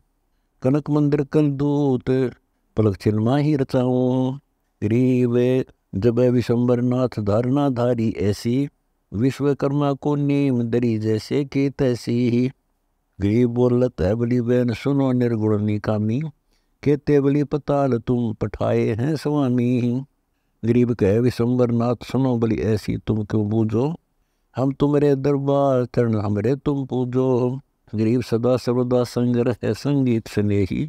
कनक मंदिर कल दूत पलक चिन्मा ही रचाऊं। गरीब जब विशंबर नाथ धारणा धारी ऐसी, विश्वकर्मा को नीम दरी जैसे की तैसी। गरीब बोलत है बली बहन सुनो निर्गुण निकामी, कहते बली पताल तुम पठाए हैं स्वामी। गरीब कहे विशंबर नाथ सुनो बली ऐसी तुम क्यों बूझो, हम तुम्हारे दरबार चरण हमरे तुम पूजो। गरीब सदा सर्वदा संग है संगीत स्नेही,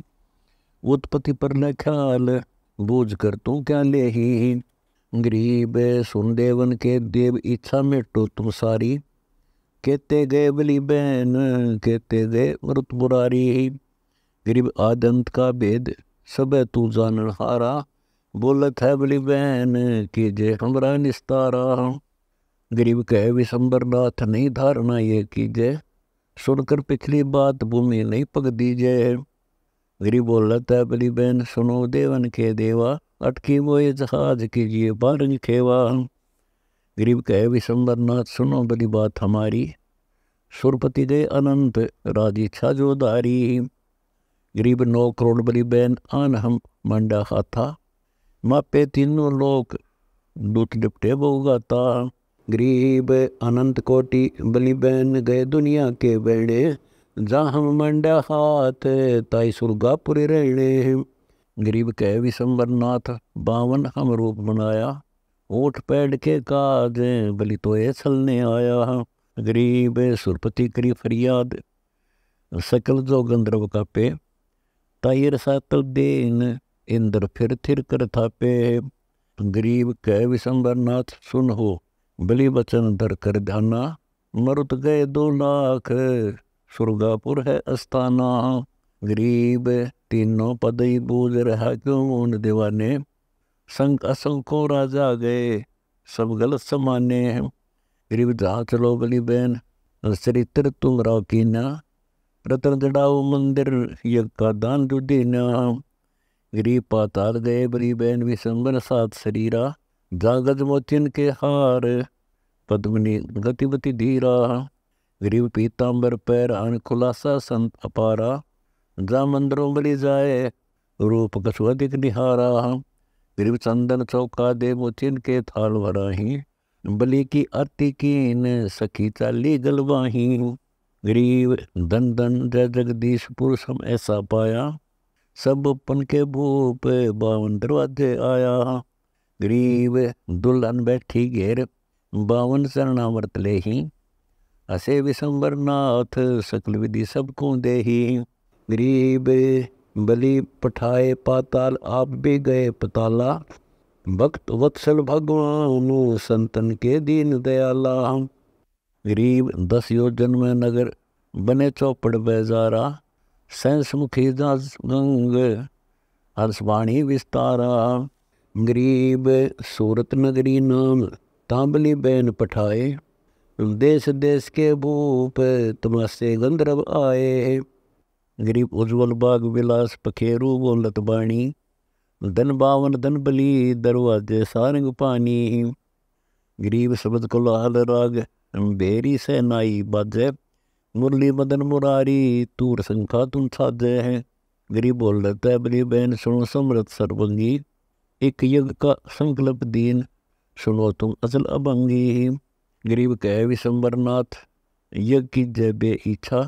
उत्पत्ति पर न ख्याल बूझ कर तू क्या ले ही। गरीब सुन देवन के देव इच्छा मिटो तुम सारी, कहते गए बली बहन कहते गए मृत बुरारी। गरीब आदंत का भेद सब तू जानन हारा, बोलत है बली बहन कीजे हमरा निस्तारा। गरीब कहे विशंबर नाथ नहीं धारणा ये कीजे, सुनकर पिछली बात भूमि नहीं पग दीजे। गरीब बोलत है बली बहन सुनो देवन के देवा, अटकी वो ये जहाज कीजिए बारंग खेवा। गरीब कहे विशंबर नाथ सुनो बली बात हमारी, सुरपति गए अनंत राज इच्छा जो दारी। गरीब 9 करोड़ बली बहन आन हम मंडा हाथा, मापे तीनों लोक दूत लिपटे बहुगाता। गरीब अनंत कोटि बली बहन गए दुनिया के बेड़े, जहाँ हम मंडा हाथ ताई सुरगापुर रहने। गरीब कहे विशंबर नाथ 52 हम रूप बनाया, ऊँट पैड के काज बलि तो ये छलने आया। गरीब सुरपति करी फरियाद सकल जो गंधर्व का पे, तायर सातल देन इंद्र फिर थिर कर थापे। गरीब कह विशंबर नाथ सुन हो बलि वचन धर कर ध्याना, मरुत गए 2 लाख सुरगापुर है अस्ताना। गरीब तीनों पदई बूझ रहा क्यों उन दीवाने, संग असंको राजा गए सब गलत समाने। गरीब जहाँ चलो बली बहन चरित्र तुम राव कीना, रतन जड़ाओ मंदिर यज्ञ का दान जो देना। गरीब पाताल गए बली बहन विशंबर 7 शरीरा, जागज मोतियन के हार पद्मनी गतिवती धीरा। गरीब पीताम्बर पैर अन खुलासा संत अपारा, जा मंदिरों बलि जाए रूप कछु अधिक निहारा। गरीब चंदन चौका दे मोतियन के थाल भराही, बलि की आरती कीन सखी चाली गलवाही। गरीब धन धन जय जगदीश पुरुष हम ऐसा पाया, सब पन के भूप 52 दरवाजे आया। गरीब दुल्हन बैठी घेर 52 चरणामृत ले ही, हसे विशंबर नाथ सकल विधि सबको दे ही। गरीब बलि पठाए पाताल आप भी गए पताला, भक्त वत्सल भगवान संतन के दीन दयाला। गरीब 10 योजन में नगर बने चौपड़ बेजारा, सैंस मुखी दास गंग हर्षवाणी विस्तारा। गरीब सूरत नगरी नाम तांबली बैन पठाए, देश देश के भूप तमासे गंधर्व आए। गरीब उज्ज्वल बाग विलास पखेरु बोलत बाणी, धन बावन धन बली दरवाजे सारंग पानी। गरीब शब्द कोलाहल राग बेरी सेनाई बाजे, मुरली मदन मुरारी तूर संखा तुम छाजे हैं। गरीब बोल रहा है बली बहन सुनो समृत सर्वंगी, एक यज्ञ का संकल्प दीन सुनो तुम अचल अभंगी। गरीब कहे विशंबरनाथ यज्ञ की जय बे इच्छा,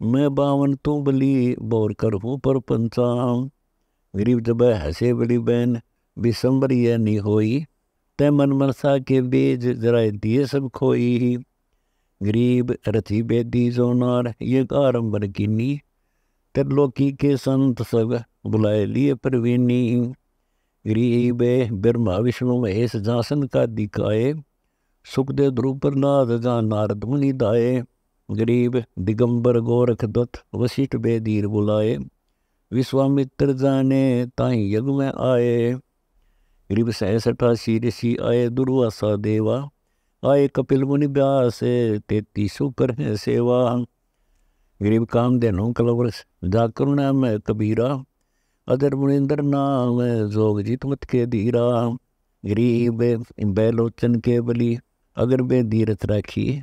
मैं बावन तू बली बोर कर हूँ पर पंचाम। गरीब जब हंसे बली बहन विशंबर यह नहीं होई, तय मन मनसा के बीज जराए दिए सब खोई। गरीब रथी बेदी जोनार ये आरंबर कीनी, त्रिलोकी के संत सब बुलाए लिए प्रवीणी। गरीब ब्रह्मा विष्णु महेश जासन का दिखाए, सुखदेव ध्रुव प्रहलाद जहाँ नारद मुनि दाए। गरीब दिगंबर गोरख दत्त वशिष्ठ बेदीर बुलाए, विश्वामित्र जाने ताई यज्ञ में आए। गरीब 67 ऋषि आए दुर्वासा देवा, आए कपिल मुनि व्यास 33 कर है सेवा। गरीब काम देनो कलवरस जा करुणा में कबीरा, अदर मुनिंदर नाम जोग जीत मत के धीरा। गरीब बैलोचन के बली अगर बे धीरथ राखी,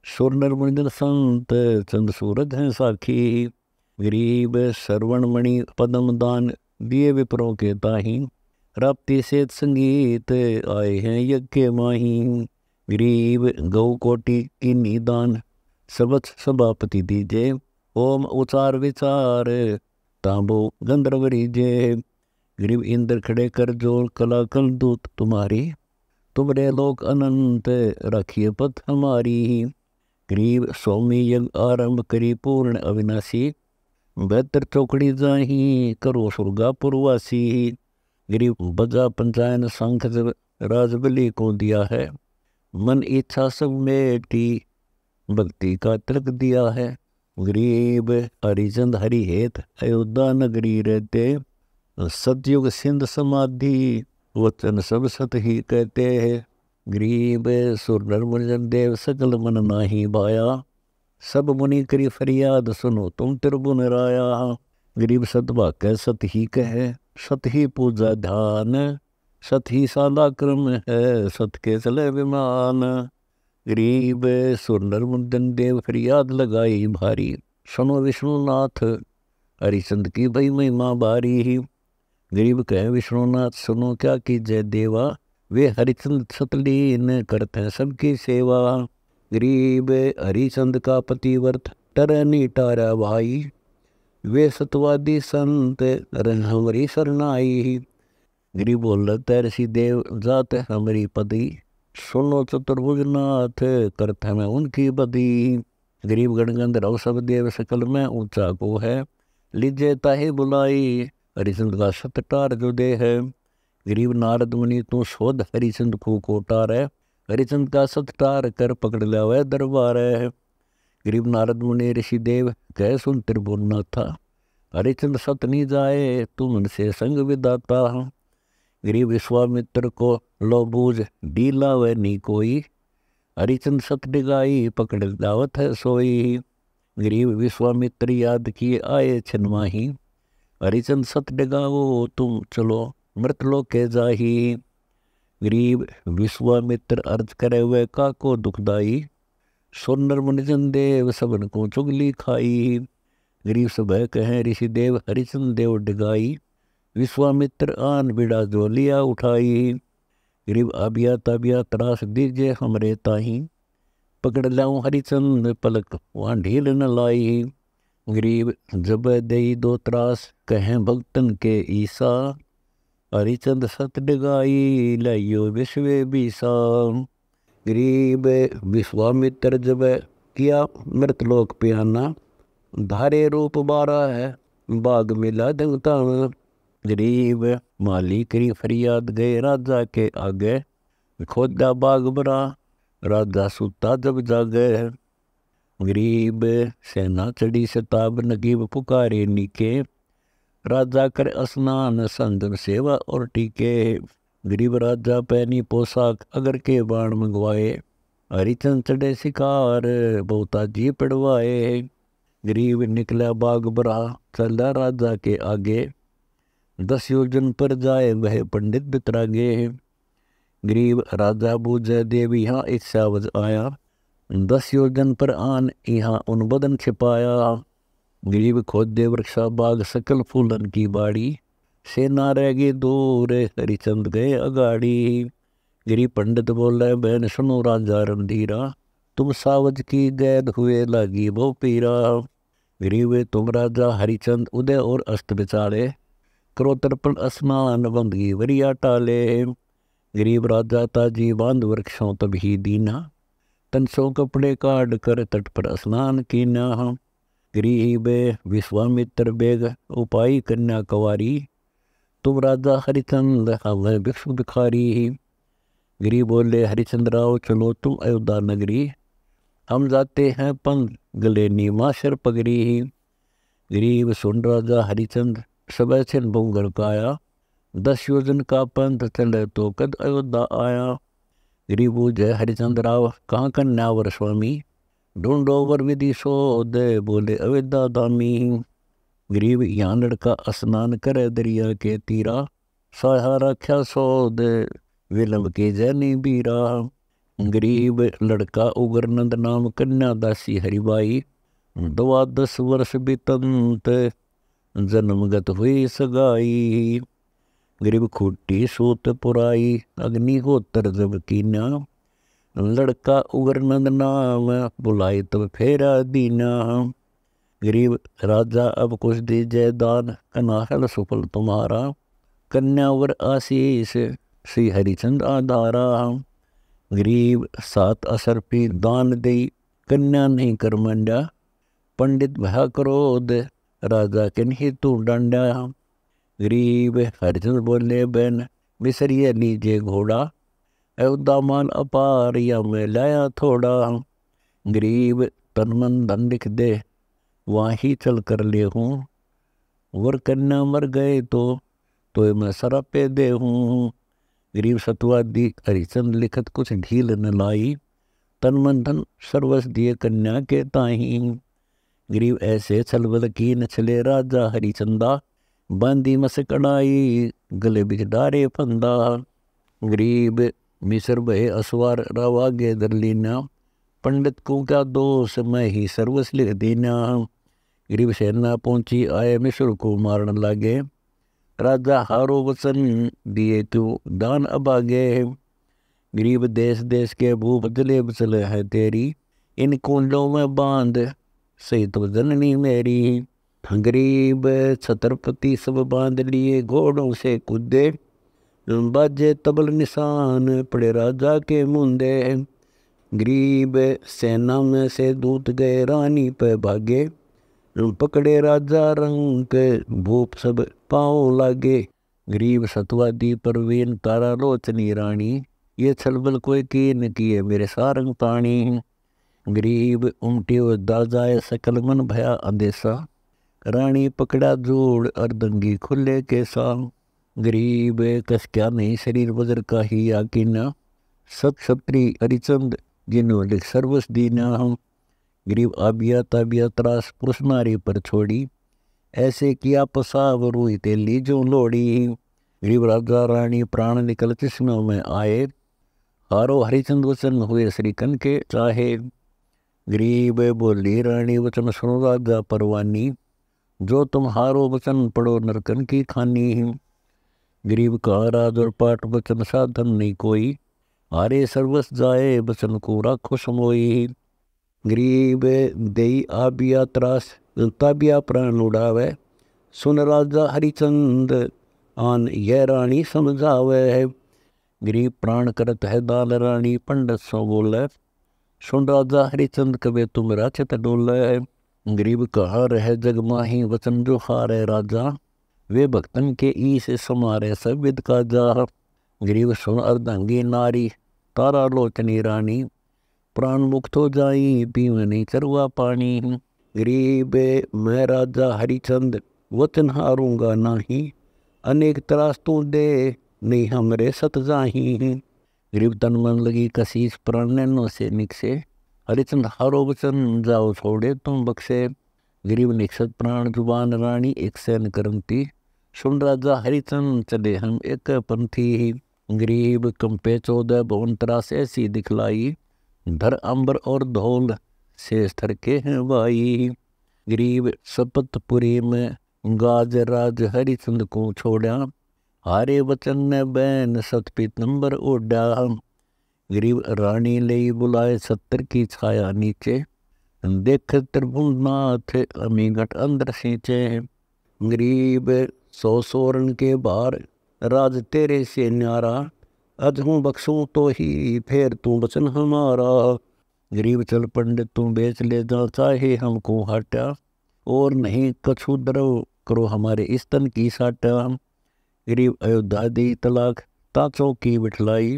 सुरनर मुनिंदर संत चंद सूरज हैं साखी। गरीब श्रवण मणि पदम दान दिए विप्रों के ताही, राप्ती से संगीत आए हैं यज्ञ के माही। गरीब गौ कोटि की निदान सबच सभापति दीजे, ओम उचार विचार तांबो गंधर्व रीजे। गरीब इंद्र खड़े कर जोर कला कल दूत तुम्हारी, तुमरे लोक अनंत रखिए पथ हमारी। गरीब स्वामी यज्ञ आरंभ करी पूर्ण अविनाशी, बेहतर चौकड़ी जाही करो सुरगा पुरवासी। गरीब बजा पंचायन शंख जब राजबली को दिया है, मन इच्छा सब मेटी भक्ति का तिलक दिया है। गरीब हरिचंद हरि हेत अयोध्या नगरी रहते, सतयुग सिंध समाधि वचन सब सत ही कहते हैं। गरीब सुर नर मुनिजन देव सकल मन नाही भाया, सब मुनि करी फरियाद सुनो तुम त्रिभुवन राया। गरीब सतभा कह सत ही कहे, सत ही पूजा ध्यान, सत ही साला क्रम है सत के चले विमान। गरीब सुर नर मुनिजन देव फरियाद लगाई भारी, सुनो विष्णुनाथ हरिचंद की भई महिमा बारी। गरीब कहे विष्णुनाथ सुनो क्या कीजय देवा, वे हरिचंद सतलीन करते हैं सबकी सेवा। गरीब हरिचंद का पतिव्रत टरनी टारा भाई, वे सतवादी संत हमारी शरणाई। गरीब बोल रहा ऋषि देव जात हमारी पदी, सुनो चतुर्भुजनाथ करते मैं उनकी बदी। गरीब गणगंधर्व सब देव सकल में ऊंचा को है, लीजे ताहे बुलाई हरिचंद का सतटार जो दे है। गरीब नारद मुनि तू शोध हरिचंद को कोटार है, हरिचंद का सतटार कर पकड़ लिया वह दरबार है। गरीब नारद मुनि ऋषि देव कह सुन त्रिभुवन था, हरिचंद सत नहीं जाए तू मन से संग विदाता। गरीब विश्वामित्र को लो बूझ डीला व नी कोई, हरिचंद सत डिगाई पकड़ दावत है सोई। गरीब विश्वामित्र याद किए आए छनमाही, हरिचंद सत डिगावो तुम चलो मृतलोक के जाही। गरीब विश्वामित्र अर्ज करे हुए का को दुखदाई, सुनर मुनिजन देव सबन को चुगली खाई। गरीब सब कहें ऋषि देव हरिचंद देव डिगाई, विश्वामित्र आन बिड़ा जो लिया उठाई। गरीब आबिया ताबिया त्रास दीजिए हमरे ताही, पकड़ लाऊं हरिचंद पलक वहाँ ढील न लाई। गरीब जब दई दो त्रास कहें भक्तन के ईसा, हरिचंद सत डिगाई लाइयो विश्वे बीसा। गरीब विश्वामित्र जब किया मृतलोक पे आना, धारे रूप 12 है बाग मिला देवता। गरीब माली करी फरियाद गए राजा के आगे, खोदा बाग बरा राजा सुता जब जागे। गरीब सेना चढ़ी शताब नगीब पुकारे नीके, राजा कर स्नान संदन सेवा और टीके। गरीब राजा पहनी पोशाक अगर के बाण मंगवाए, हरिचंद चढ़े शिकार बहुता जी पड़वाए। गरीब निकला बाग बरा चला राजा के आगे, 10 योजन पर जाए वह पंडित बितरागे। गरीब राजा बूझे देव यहाँ एक सावज आया, 10 योजन पर आन यहाँ उन बदन छिपाया। गरीब खोदे वृक्षा बाग सकल फूलन की बाड़ी, सेना रह गई दूर हरिचंद गए अगाड़ी। गरीब पंडित बोले बहन सुनो राजा रणधीरा, तुम सावज की गैद हुए लागी वो पीरा। गरीब तुम राजा हरिचंद उदय और अस्त बिचारे, करो तर्पण स्नान बंदगी वरिया टाले। गरीब राजा ताजी बांध वृक्षों तभी दीना, तन सो कपड़े काट कर तट पर स्नान कीना। गरीब विश्वामित्र बेग उपाय कन्या कवारी, तुम राजा हरिचंद हमें भिक्षु भिखारी। गरीब बोले हरिचंद राव चलो तुम अयोध्या नगरी, हम जाते हैं पंग गले नीमाशर पगरी। गरीब सुन राजा हरिचंद सब छिन भूंगर काया, 10 योजन का पंथ चले तो कद अयोध्या आया। गरीब जय हरिचंद राव कहाँ कन्यावर स्वामी, ढूंढो वर विधि शोध बोले अयोध्या दामी। गरीब यहाँ लड़का स्नान करे दरिया के तीरा, सहा रख्या सोद विलंब के जैनी बीरा। गरीब लड़का उग्रनंद नाम कन्या दासी हरिबाई, 12 वर्ष बीतंत जन्मगत हुई सगाई। गरीब खूटी सूत पुराई अग्निहोत्र जब कीना, लड़का उग्रनंद नाम बुलाई तब फेरा दीना। गरीब राजा अब कुछ दीजिए दान, कनाहल सुफल तुम्हारा, कन्यावर आशीष श्री हरिचंद आधारा। गरीब 7 असर्पी दान दई, कन्या नहीं कर मंडा, पंडित भया क्रोध राजा के नहीं तू डांडा। गरीब हरिचंद बोले बहन मिसरिया लीजिए घोड़ा, अयोध्या माल अपार या मैं लाया थोड़ा। गरीब तन मन धन लिख दे वहाँ ही चल कर ले हूँ, वर कन्या मर गए तो मैं सरापे दे हूँ। गरीब सतवादी हरिचंद लिखत कुछ ढील न लाई, तन मन धन सर्वस दिए कन्या के ताही। गरीब ऐसे छलबल की न चले राजा हरिचंदा, बांधी मस कड़ाई गले बिच डारे फंदा। गरीब मिसर भय असवार रावागे दरलीना, पंडित को क्या दोष मैं ही सर्वस लिख देना। गरीब सेना पहुंची आए मिसर को मारन लागे, राजा हारो वचन दिए क्यों दान अबागे। गरीब देश देश के भूप जले बचले है तेरी, इन कुंडों में बांध सही तो जननी मेरी। गरीब छत्रपति सब बांध लिए घोड़ों से कूदे, बाजे तबल निशान पड़े राजा के मुंदे। गरीब सेना में से दूत गए रानी पे भागे, पकड़े राजा रंग भूप सब पाँव लागे। गरीब सतवादी परवीन तारा लोचनी रानी, ये छलबल कोई की न किए मेरे सारंग पानी। गरीब उमटी हुए दाजाए सकल मन भया अंदेशा, रानी पकड़ा जोड़ अर्दंगी खुले के साम। गरीब कस क्या नहीं शरीर वज्र का ही याकीना, सब क्षत्रि हरिचंद जिन्हों लिख सर्वस दीना। गरीब आबिया ताबिया त्रास पुरुष नारी पर छोड़ी, ऐसे किया पसाव रूई ते लीजो लोड़ी। गरीब राजा रानी प्राण निकल चश्मों में आए, हारो हरिचंद वचन हुए श्री कन के चाहे। गरीब बोली रानी वचन सुनो राजा परवानी, जो तुम हारो वचन पढ़ो नरकन की खानी। गरीब का राज और पाठ वचन साधन नहीं कोई, हारे सर्वस जाए वचन को राखो समोई। गरीब देई आबिया त्रास ताबिया प्राण उड़ावे, सुन राजा हरिचंद आन यह रानी समझावे। गरीब प्राण करत है दाल रानी पंडित सो बोले, सुन राजा हरिचंद कबे तुम राचत डोले। गरीब कहाँ रहे जग माही वचन जो हारे राजा, वे भक्तन के ई से समारे सब विद का जा। गरीब सुन अर्धांगी नारी तारा लोचनी रानी, प्राण मुक्त हो जाई पीवे नहीं चरवा पानी। गरीब मैं राजा हरिचंद वचन हारूंगा नाही, अनेक त्रास तू दे नहीं हमरे सत जाही। गरीब तन मन लगी कसीस प्राण नैनो से निकसे। हरिचंद हारो वचन जाओ छोड़े तुम बख्शे। गरीब निकसत प्राण जुबान रानी एक सैन करमती। सुन राजा हरिचंद चले हम एक पंथी। गरीब कंपे 14 भवन त्रास ऐसी दिखलाई। धर अंबर और धौल से स्तर के हैं भाई। गरीब सपतपुरी में गाज राज हरिचंद को छोड़ा। हारे वचन ने बैन सत पीतंबर ओढ़ा। गरीब रानी ले बुलाए 70 की छाया नीचे। देख त्रिभुवनाथ अमीघट अंदर सींचे। गरीब 100 सोरण के बार राज तेरे से न्यारा। अज हूँ बख्शूं तो ही फेर तू बचन हमारा। गरीब चल पंडित तू बेच ले जा चाहे हमको हटा। और नहीं कछु द्रव करो हमारे इस तन की साटा। गरीब अयोध्या दी तलाक ताचों की बिठलाई।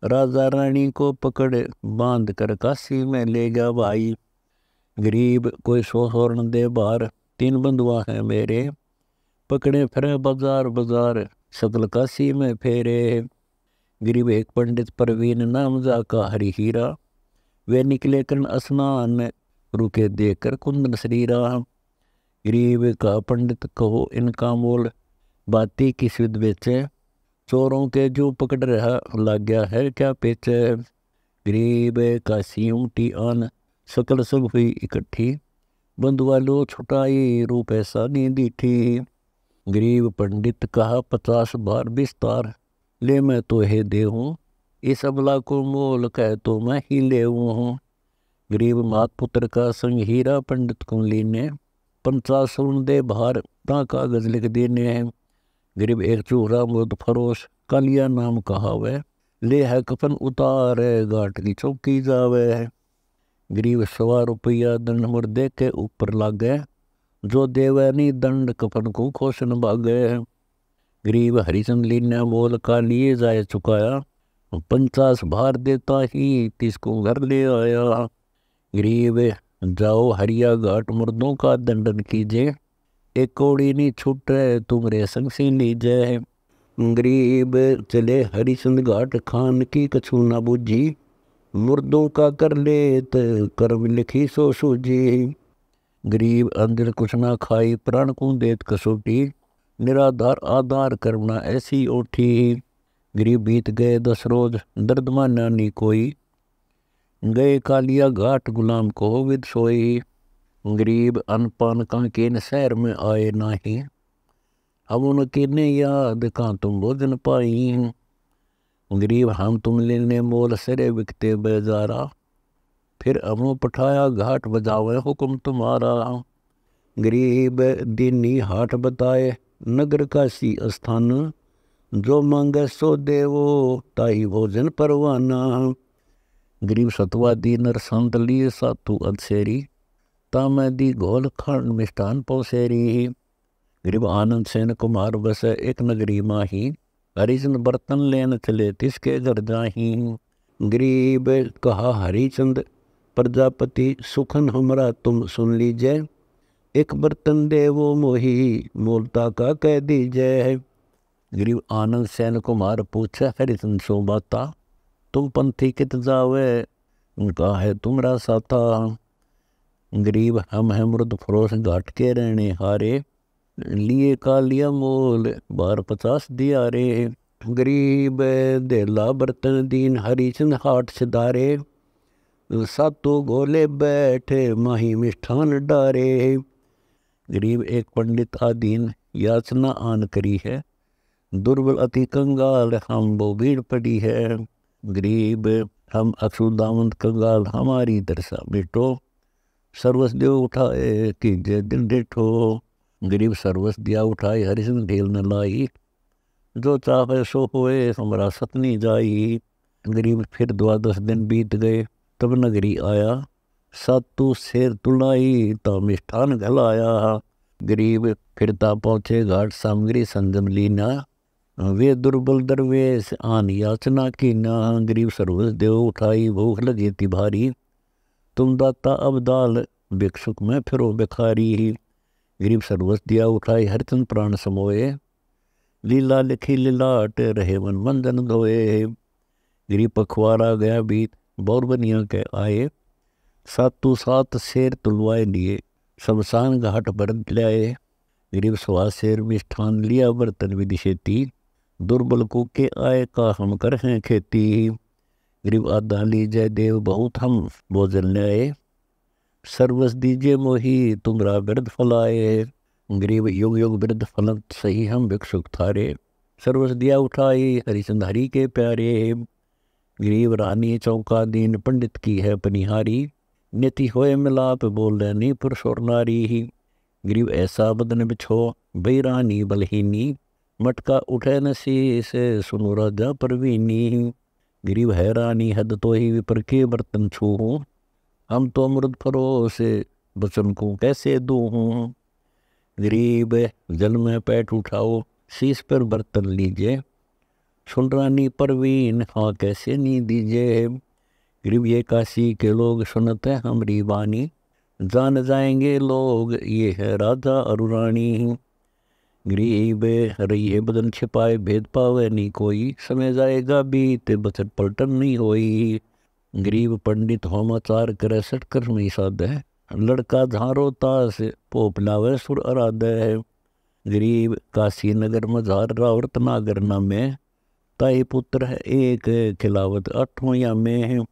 राजा रानी को पकड़ बांध कर काशी में ले गया भाई। गरीब कोई 100 स्वर्ण दे बार 3 बंधुआ हैं मेरे। पकड़े फिरे बाजार बाजार सकल काशी में फेरे। गरीब एक पंडित परवीन नाम जाका हरि हीरा। वे निकले कर स्नान रुके देकर कुंदन शरीरा। गरीब का पंडित कहो इनका मोल बाती की सिद्ध बेचे। चोरों के जो पकड़ रहा लग गया है क्या पेचे। गरीब का सिमटी आन सकल सब हुई इकट्ठी। बंधुआ लो छुटाई रूप ऐसा नहीं दीठी। गरीब पंडित कहा 50 बार विस्तार। ले मैं तो हे दे हूँ इस अबला को मोल कह तो मैं ही ले हूँ। गरीब मात पुत्र का संग हीरा पंडित को लीने। 50 स्वर्ण दे भार ता कागज लिख देने हैं। गरीब एक चूहरा मुर्द फरोश कालिया नाम कहावे। ले है कफन उतार गाट की चौकी जावे। गरीब 100 रुपया दंड मुर्दे के ऊपर लागे। जो देवे नहीं दंड कफन को खोशन भागे। गरीब हरिचंद लीने मोल का लिए जाए चुकाया। 50 भार देता ही 30 को घर ले आया। गरीब जाओ हरिया घाट मुर्दों का दंडन कीजिए। एक कौड़ी नहीं छूटे तुमरे संग से लीजिए। गरीब चले हरिचंद घाट खान की कछु ना बूझी। मुर्दों का कर ले कर्म लिखी सो सूझी। गरीब अंदर कुछ ना खाई प्राण को देत कसोटी। निराधार आधार करना ऐसी ओठी। गरीब बीत गए 10 रोज दर्द माना नहीं कोई। गए कालिया घाट गुलाम को विद सोई। गरीब अनपान का केन शहर में आए नाही। अब उनके ने याद कहाँ तुम भोजन पाई। गरीब हम तुम लेने मोल सरे बिकते बेजारा। फिर अमो पठाया घाट बजावे हुक्म तुम्हारा। गरीब दीनी हाट बताए नगर काशी स्थान। जो मांगे सो देवो ताई भोजन परवाना। गरीब सतवा दी नर संत लिए सातु अधसेरी। तामै दी घोल खंड मिष्ठान पौसेरी। गरीब आनंद सेन कुमार बस एक नगरी माही। हरिचंद बर्तन लेन चले तिसके घर जाही। गरीब कहा हरिचंद प्रजापति सुखन हमरा तुम सुन लीजिए। एक बर्तन दे वो मोही मोलता का कह दीजिए। गरीब आनंद सेन कुमार पूछे हरिचंद सो बाता। तुम पंथी कित जावे उनका है तुमरा साथा। गरीब हम है मुर्द फरोश घाट के रहने हारे। लिए का लिया मोल 1250 दिया रे। गरीब देला बर्तन दीन हरिचंद हाट सिधारे। सातों गोले बैठे माही मिष्ठान डारे। गरीब एक पंडित आदीन याचना आन करी है। दुर्बल अति कंगाल हम वो भीड़ पड़ी है। गरीब हम अक्षुदावंत कंगाल हमारी दरसा बेटो। सर्वस देव उठाए कीजिए दिल डेठो। गरीब सर्वस दिया उठाए हरिचंद ढेल न लाई। जो चाहे सो होए हमारा सतनी जाई। गरीब फिर 12 दिन बीत गए तब नगरी आया। सातू शेर तुलाई ता मिष्ठान घलाया। गरीब फिरता पहुँचे घाट सामग्री संजम लीना। वे दुर्बल दरवेश आन याचना की ना। गरीब सर्वस देव उठाई भूख लगी थी भारी। तुम दाता अब दाल भिक्षुक में फिरो भिखारी। गरीब सर्वस दिया उठाई हरिचंद प्राण समोए। लीला लिखी लिलाट रहे मन मंजन धोए। गिरी पखवाड़ा गया बीत बौर बनिया के आए। सातों सात शेर तुलवाए लिए शमशान घाट पर लाए। गरीब सवा शेर मिष्ठान लिया बर्तन विधि शेती। दुर्बल को के आए का हम कर हैं खेती। गरीब आधा लीजय देव बहुत हम भोजन लाए। सर्वस दीजिए मोही तुमरा बिरद फलाए। गरीब युग युग बिरद फलन सही हम भिक्षुक थारे। सर्वस दिया उठाई हरिचंद हरि के प्यारे। गरीब रानी चौका दीन पंडित की है पनिहारी। नीति होए मिलाप बोल रैनी पुरुष और नारी। गरीब ऐसा बदन बिछो भई रानी बलहीनी। मटका उठे नसी से सुनो राजा परवीनी। गरीब है रानी हद तो ही विपर के बर्तन छूहूँ। हम तो अमृत फरोसे बचन को कैसे दूँ। गरीब जल में पैठ उठाओ शीश पर बर्तन लीजिए। सुन रानी परवीन हाँ कैसे नी दीजिए। गरीब ये काशी के लोग सुनते हमारी वाणी। जान जाएंगे लोग ये है राजा और रानी। गरीब रही बदन छिपाए भेद पावे नहीं कोई। समय जाएगा बीत बचत पलटन नहीं होई। गरीब पंडित होमाचार करे सटकर नहीं साध है। लड़का झारो तास पोप लावे सुर आराध है। गरीब काशी नगर मजार रावत नागर नामे। ताई पुत्र है एक खिलावत आठों या में।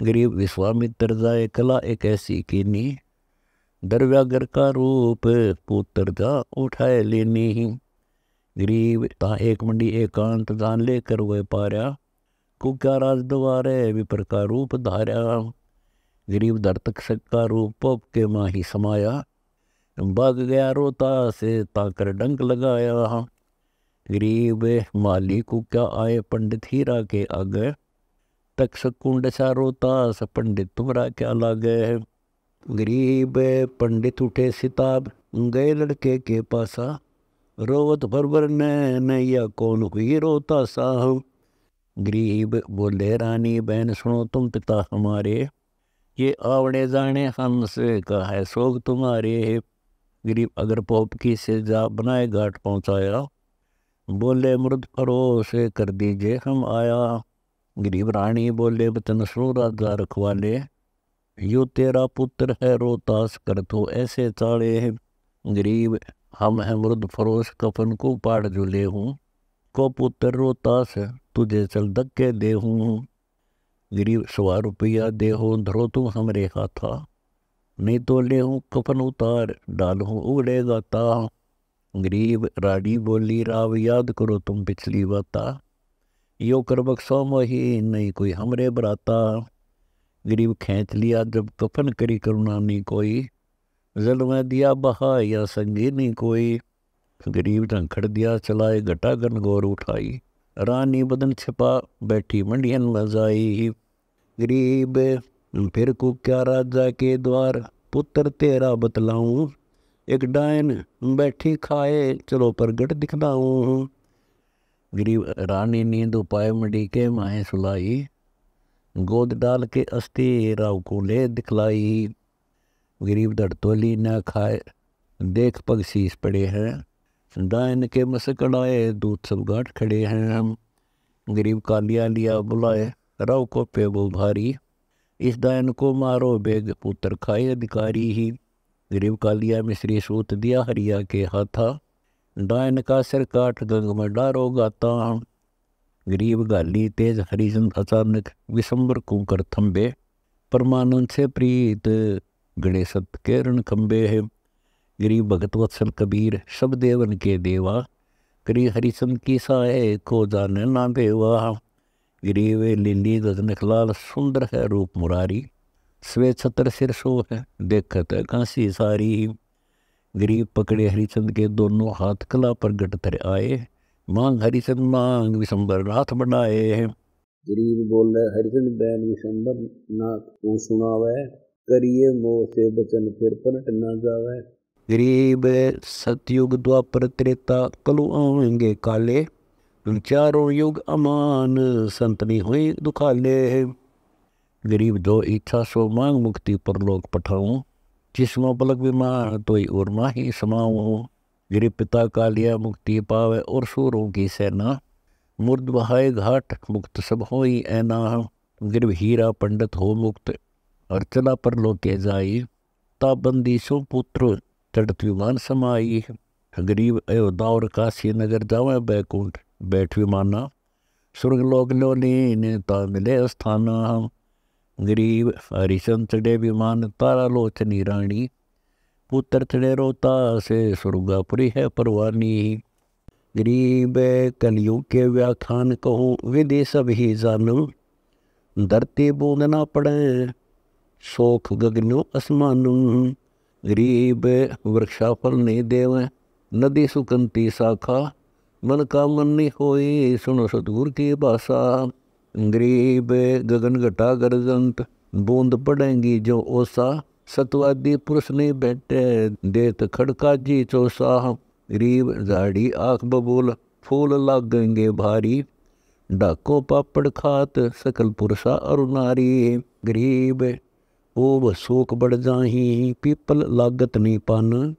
गरीब विश्वामित्र जाए कला एक ऐसी कीनी। दरव्यागर का रूप पुत्र जा उठाए लेनी। गरीब ता एक मंडी एकांत जान लेकर वह पारा। कुक्या राज द्वारे विपर का रूप धारा। गरीब धरतक का रूप पोप के माही समाया। भाग गया रोता से ताकर डंक लगाया। गरीब माली कुक्या आए पंडित हीरा के आगे। तक कुंड सा रोता स पंडित तुम्हारा क्या लागे। गरीब पंडित उठे सिताब गए लड़के के पासा। रोवत भर नैया कौन हुई रोता सा। गरीब बोले रानी बहन सुनो तुम पिता हमारे। ये आवड़े जाने हमसे का है सोग तुम्हारे। गरीब अगर पोप की से जा बनाए घाट पहुँचाया। बोले मृद फरोश कर दीजिए हम आया। गरीब रानी बोले बचन सुनो राजा रखवाले। यो तेरा पुत्र है रोतास कर तो ऐसे चाड़े। गरीब हम है मृद फरोश कफन को पाड़ जुले हूँ। को पुत्र रोतास तुझे चल धक्के दे हूँ। गरीब 100 रुपया दे हो धरो तुम हमरे हाथा। नहीं तो ले हूँ कफन उतार डाल हूँ उगड़े गाता। गरीब रानी बोली राव याद करो तुम पिछली बाता। यो कर बक्सो मोही नहीं कोई हमरे बराता। गरीब खींच लिया जब कफन करी करुणा नहीं कोई। जल में दिया बहा या संगी नहीं कोई। गरीब झंखड़ दिया चलाए घटा गनगौर उठाई। रानी बदन छिपा बैठी मंडियन में जाई। गरीब फिर को क्या राजा के द्वार पुत्र तेरा बतलाऊं। एक डायन बैठी खाए चलो प्रगट दिखलाऊं। गरीब रानी नींद उपाय मंडी के माहे सुलाई। गोद डाल के अस्थि राव को ले दिखलाई। गरीब धड़तोली न खाए देख पग शीस पड़े हैं। डायन के मसकड़ाए दूध सब गांठ खड़े हैं हम। गरीब कालिया लिया बुलाए राव को पे वो भारी। इस डायन को मारो बेग पुत्र खाए अधिकारी ही। गरीब कालिया मिश्री सूत दिया हरिया के हाथा। डायन का सिर काट गंग में डारो गाता। गरीब गाली तेज हरिजन अचानक विशंबर कुंकर थम्बे। परमानंद से प्रीत गणेश के रण खंबे है। गरीब भगत वत्सल कबीर सब देवन के देवा। करी हरिचंद की साए को जाने ना बेवा। गरीब लिली गजनखलाल सुंदर है रूप मुरारी। स्वे छत्र सिर सो है देखत कांसी सारी। गरीब पकड़े हरिचंद के दोनों हाथ कला पर गटतर आए। मांग हरिचंद मांग विशंबर हाथ बढ़ाए। गरीब बोले हरिचंद बैन विशंबर नाथ तू सुनावे। करिए मोह से बचन फिर पलट ना जावे। गरीब सतयुग द्वापर त्रेता कलु आएंगे काले। चारों युग अमान संतनी हुई दुखाले। गरीब जो इच्छा सो मांग मुक्ति पर लोग पठाऊं। जिसमो पलक विमान तोई और माही समाऊं। गरीब पिता का लिया मुक्ति पावे और सूरों की सेना, मुर्द बहाए घाट मुक्त सब होई ऐना। गरीब हीरा पंडित हो मुक्त और चला पर लोके जाई, ता बंदी सो पुत्र चढ़त विमान समाई। गरीब अयोध्या और काशी नगर जावे बैकुंठ बैठ विमाना, स्वर्ग लोक लो लीन ता मिले स्थाना। गरीब हरिचंद चढ़े विमान तारा लोचनी रानी, पुत्र चढ़े रोता से स्वर्गापुरी है परवानी। गरीब कलयुग के व्याख्यान कहूँ विधि सब ही जानूं, धरती बूंद ना पड़े शोक गगनो असमानू। गरीब वृक्षाफल नहीं देवे नदी सुकंती शाखा, मन का मन नहीं होई सुनो सतगुर की भाषा। गरीब गगन घटा गरजंत बूंद पड़ेंगी जो ओसा, सतवादी पुरुष नहीं बैठे देत खड़का जी चौसा। गरीब झाड़ी आँख बबूल फूल लागेंगे भारी, डाको पापड़ खात सकल पुरुषा और नारी। गरीब ओब शोक बढ़ जाही पीपल लागत नहीं पान,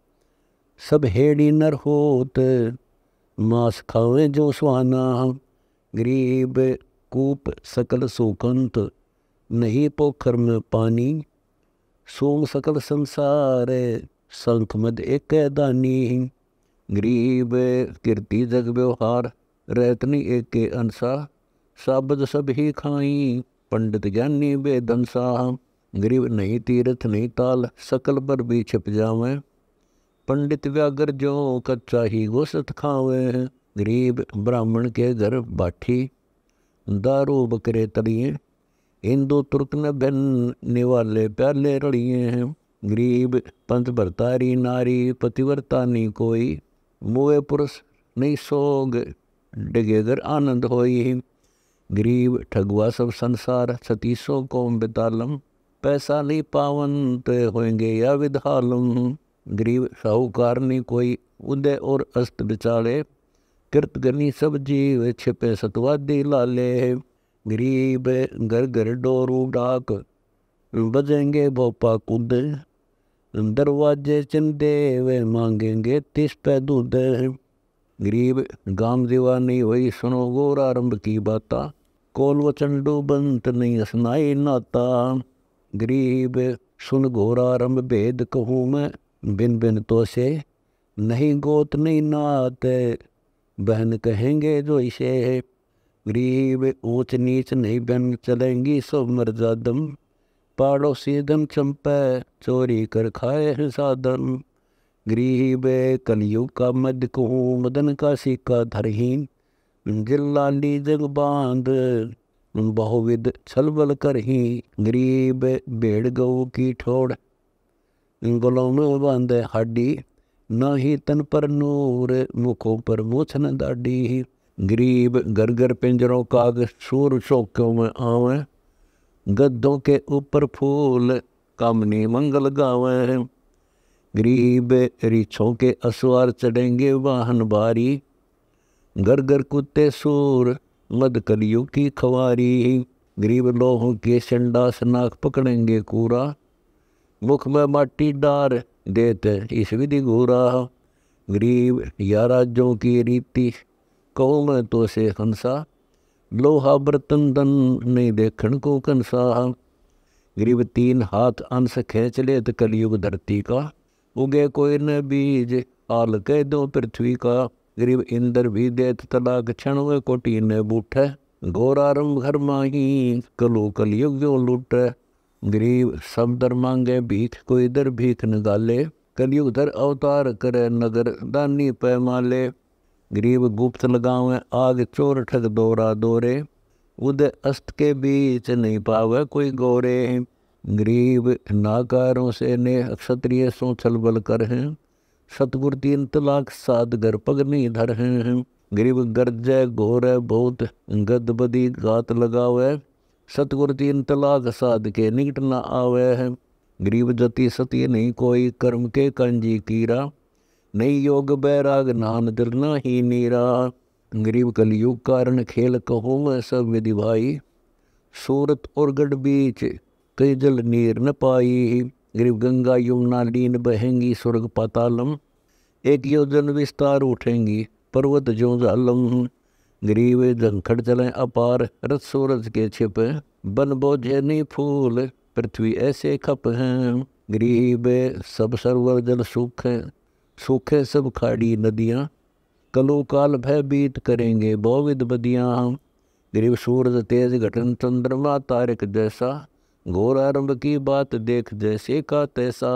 सब हेड़ी नर होत मांस खावे जो सुहाना। गरीब कूप सकल सुकंत नहीं पोखर में पानी, सोम सकल संसार शंख मद एक दानी। गरीब कीर्ति जग व्यवहार रहत नहीं एक के अंसा, साबद सब ही खाई पंडित ज्ञानी वेदंसा। गरीब नहीं तीर्थ नहीं ताल सकल पर भी छिप जावे, पंडित व्यागर जो कच्चा ही गोसत खावे। गरीब ब्राह्मण के घर बाठी दारू बकरे तलिए, हिंदू तुर्क न बहन निवाले प्याले रड़िए हैं। गरीब पंथ भरतारी नारी पतिव्रता नहीं कोई, मोए पुरुष नहीं सोग डगेगर आनंद होई। गरीब ठगुआ सब संसार सतीसों कौम बितालम, पैसा नहीं पावन ते होंगे या विधालम। गरीब साहूकार नहीं कोई उदय और अस्त बिचाले, कृत गनी सब जीव छिपे सतवादी लाले। गरीब घर घर डोरू डाक बजेंगे भोपा कूद, दरवाजे चंदे वे मांगेंगे 30 पे दूध। गरीब गाम दीवानी वही सुनो गोर आरंभ की बाता, कोल वचन डूबंत नहीं असनाई नाता। गरीब सुन घोर आरंभ भेद कहूँ मैं बिन बिन तो से, नहीं गोत नहीं नात बहन कहेंगे जो इसे। गरीब ऊंच नीच नहीं बहन चलेंगी सो मर्जादम, पाड़ोसी धन चंपे चोरी कर खाए है साधन। गरीब कलयुग का मध्य कहूँ मदन का सिक्का धरहीन, जिल्लाली जग बांध बहुविध छलबल करही। गरीब भेड़ गऊ की ठोड़ गलों में बांधे हाडी, न ही तन पर नूर मुखों पर मूछन दाढ़ी। गरीब घर घर पिंजरों काग सूर चौकों में आवे, गद्दों के ऊपर फूल कामनी मंगल गावे। गरीब रीछों के असवार चढ़ेंगे वाहन भारी, घर घर कुत्ते सूर मद कलयुग की खवारी। गरीब लोहों के संडास नाक पकड़ेंगे कूरा, मुख में माटी डार देते इस विधि घूरा। गरीब या राज्यों की रीति कहूँ मैं तो से हंसा, लोहा बर्तन दन नहीं देखण को कंसा। गरीब 3 हाथ अंश खेच लेत कलयुग धरती का, उगे कोई न बीज आल कह दो पृथ्वी का। गरीब इंद्र भी देत तलाक क्षण वे कोटि न बूठे, घोर आरंभ घर माही कलु कलयुग जो लूटे। गरीब सब दर मांगे भीख कोई दर भीख न गाले, कलयुग धर अवतार करे नगर दानी पैमाले। गरीब गुप्त लगावे आग चोर ठग दोरा दोरे, उदय अस्त के बीच नहीं पावे कोई गोरे। गरीब नाकारों से ने क्षत्रिय सो छलबल कर हैं, सतगुर 3 तलाक साध घर पग नहीं धर हैं। गरीब गर्जय घोर बहुत गद बदी गात लगावे, सतगुर 3 तलाक साध के निकट न आवे है। गरीब जति सती नहीं कोई कर्म के कंजी कीरा, नहीं योग बैराग नान दिरना ही नीरा। गरीब कलयुग कारण खेल कहो मैं सब विधि भाई, सूरत और गढ़ बीच कई जल नीर न पाई। गरीब गंगा यमुना लीन बहेंगी स्वर्ग पातालम, एक योजन विस्तार उठेंगी पर्वत ज्यों जालम। गरीब झंखड़ चले अपार रथ सूरज के छिप। बन बोझे नहीं फूल पृथ्वी ऐसे खप हैं। गरीब सब सरोवर जल सूखे सूखे सब खाड़ी नदियाँ। कलो काल भय बीत करेंगे बहुविध बदियाँ। गरीब सूरज तेज घटन चंद्रमा तारक जैसा। घोर आरंभ की बात देख जैसे का तैसा।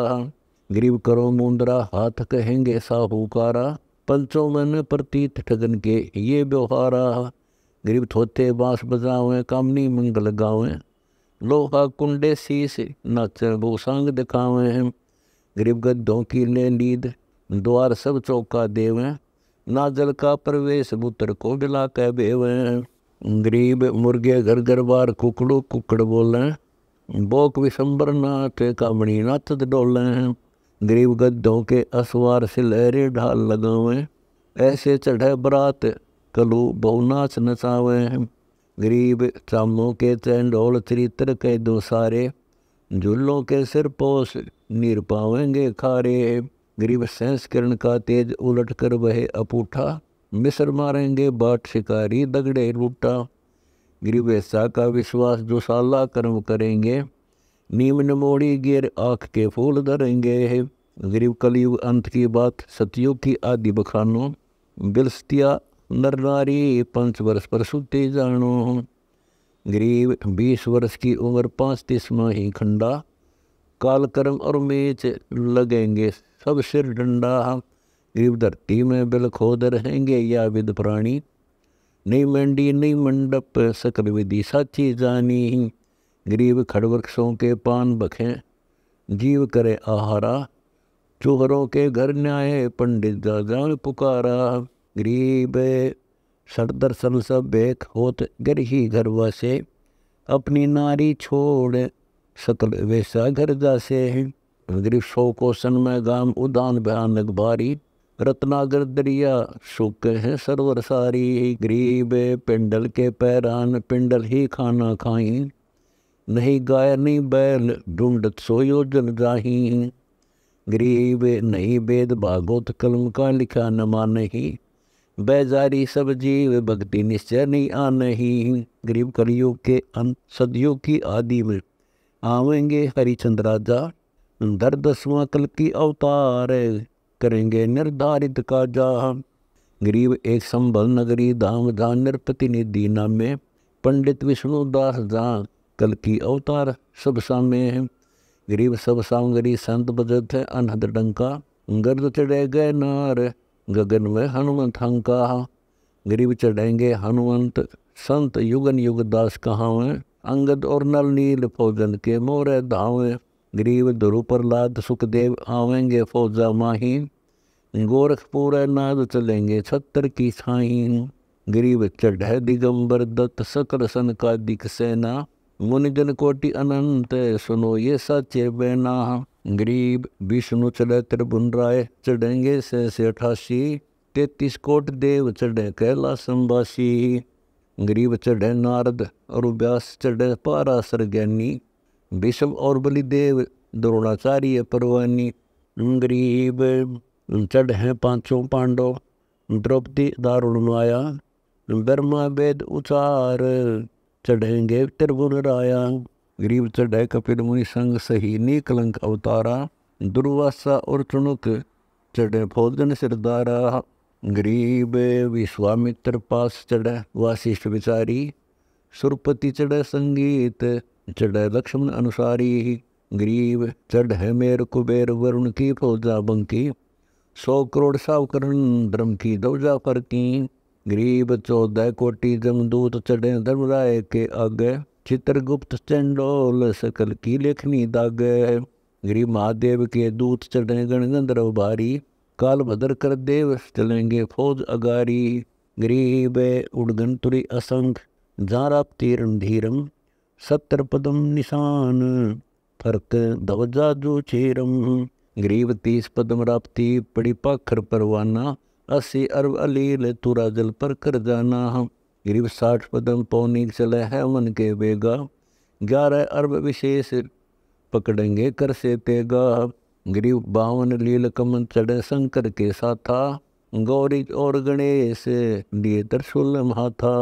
गरीब करो मुंदरा हाथ कहेंगे साहूकारा। पंचों मन प्रतीत ठगन के ये व्यवहारा। गरीब थोथे बांस बजावें कामनी मंगल गावें। लोहा कुंडे शीश नाचे भूसांग दिखावें। गरीब गद्दों की ले लीद द्वार सब चौका देवें। ना जल का प्रवेश मूत्र को बिला कह बेवें। गरीब मुर्गे घर घर बार कुकड़ू कुकड़ बोलें। बोक विशंबर नाथ कामणी नाचत डोलें। गरीब गद्दों के असवार से लहरे ढाल लगावें। ऐसे चढ़े बरात कलू बहु नाच नचावें। गरीब चामों के चैंडोल चरित्र कह दो सारे। झुल्लों के सिर पोस नीर पावेंगे खारे। गरीब संस्करण का तेज उलट कर वह अपूठा। मिस्र मारेंगे बाट शिकारी दगड़े रूटा। गरीब ऐसा का विश्वास जो साला कर्म करेंगे। नीम मोड़ी गिर आँख के फूल धरेंगे। गरीब कलयुग अंत की बात सतयुग की आदि बखानो। बिलस्तिया नर नारी 5 वर्ष पर सुते जानो। गरीब 20 वर्ष की उम्र 35 माही खंडा। काल कर्म और मेच लगेंगे सब सिर डंडा। गरीब धरती में बिल खोद रहेंगे या विद प्राणी। नहीं मंडी नहीं मंडप सकल विधि साची जानी। गरीब खड़वृक्षों के पान बखें जीव करे आहारा। चूहरों के घर न्याय पंडित जा जान पुकारा। गरीब सरदर सल सब बेख होत घर ही घर वसे। अपनी नारी छोड़ सकल वैसा घर जासे। गरीब 100 कोसन में गाम उदान भयानक भारी। रत्नागर दरिया सूखे हैं सरवर सारी। गरीब पिंडल के पैरान पिंडल ही खाना खाई। नहीं गाय नहीं बैल ढूंढत सो योजन जाही। गरीब नहीं वेद भागवत कलम का लिखा न मानही। बेजारी सब जीव भक्ति निश्चय नहीं आनही। गरीब कलयुग के अंत सदियों की आदि में आवेंगे हरिचंद्र राजा। दर 10वां कल की अवतार करेंगे निर्धारित काजा। गरीब एक संभल नगरी धाम जहाँ नृपतिनिधि नामे। पंडित विष्णुदास जहाँ कल की अवतार सब सामे। गरीब सब सामगरी संत बजत है अनहद डंका। गर्द चढ़े गए नार गगन में हनुमंत हंका। गरीब चढ़ेंगे हनुमंत संत युगन युग दास कहावें। अंगद और नल नील फौजन के मोरे धावें। गरीब ध्रुव प्रहलाद सुखदेव आवेंगे फौजा माही। गोरखपुर नाद चलेंगे 76 की छाई। गरीब चढ़े दिगंबर दत्त सकल सन का दिख सेना। मुनिजन कोटि अनंत सुनो ये सच्चे बैना। गरीब विष्णु चढ़े त्रिभुवन राय चढ़ेंगे 88। 33 कोट देव चढ़े कैलाश संबासी। गरीब चढ़े नारद और व्यास चढ़े पाराशर ज्ञानी। विषम और बलिदेव द्रोणाचार्य परवानी। गरीब चढ़े 5 पांडव द्रौपदी दारुण माया। ब्रह्मा वेद उचार चढ़ेंगे त्रिभुवन राया। गरीब चढ़े कपिल मुनि संग सही निकलंक अवतारा। दुर्वासा और चुनुक चढ़े फौजन सिरदारा। गरीब विश्वामित्र पास चढ़े वासिष्ठ विचारी। सुरपति चढ़े संगीत चढ़े लक्ष्मण अनुसारी। गरीब चढ़े मेर कुबेर वरुण की फौजा बंकी। 100 करोड़ सावकरण धर्म की ध्वजा फरकी। गरीब 14 कोटि जमदूत चढ़े धर्मराय के आगे। चित्रगुप्त चंडोल सकल की लेखनी दागे। गरीब महादेव के दूत चढ़े गण गंधर्व भारी। काल भद्र कर देव चलेंगे फौज अगारी। गरीब उड़गन तुरी असंख जाराप तीरन धीरम। 70 पदम निशान फरक ध्वजा जो चेरम। गरीब 30 पदम राप्ती पड़ी पाखर परवाना। 80 अरब अलील तुरा जल पर कर जाना। गरीब 60 पदम पौनी चले है मन के बेगा। 11 अरब विशेष पकड़ेंगे कर से तेगा। गरीब 52 लील कमल चढ़े शंकर के साथा, गौरी और गणेश लिए त्रिशूल हाथा।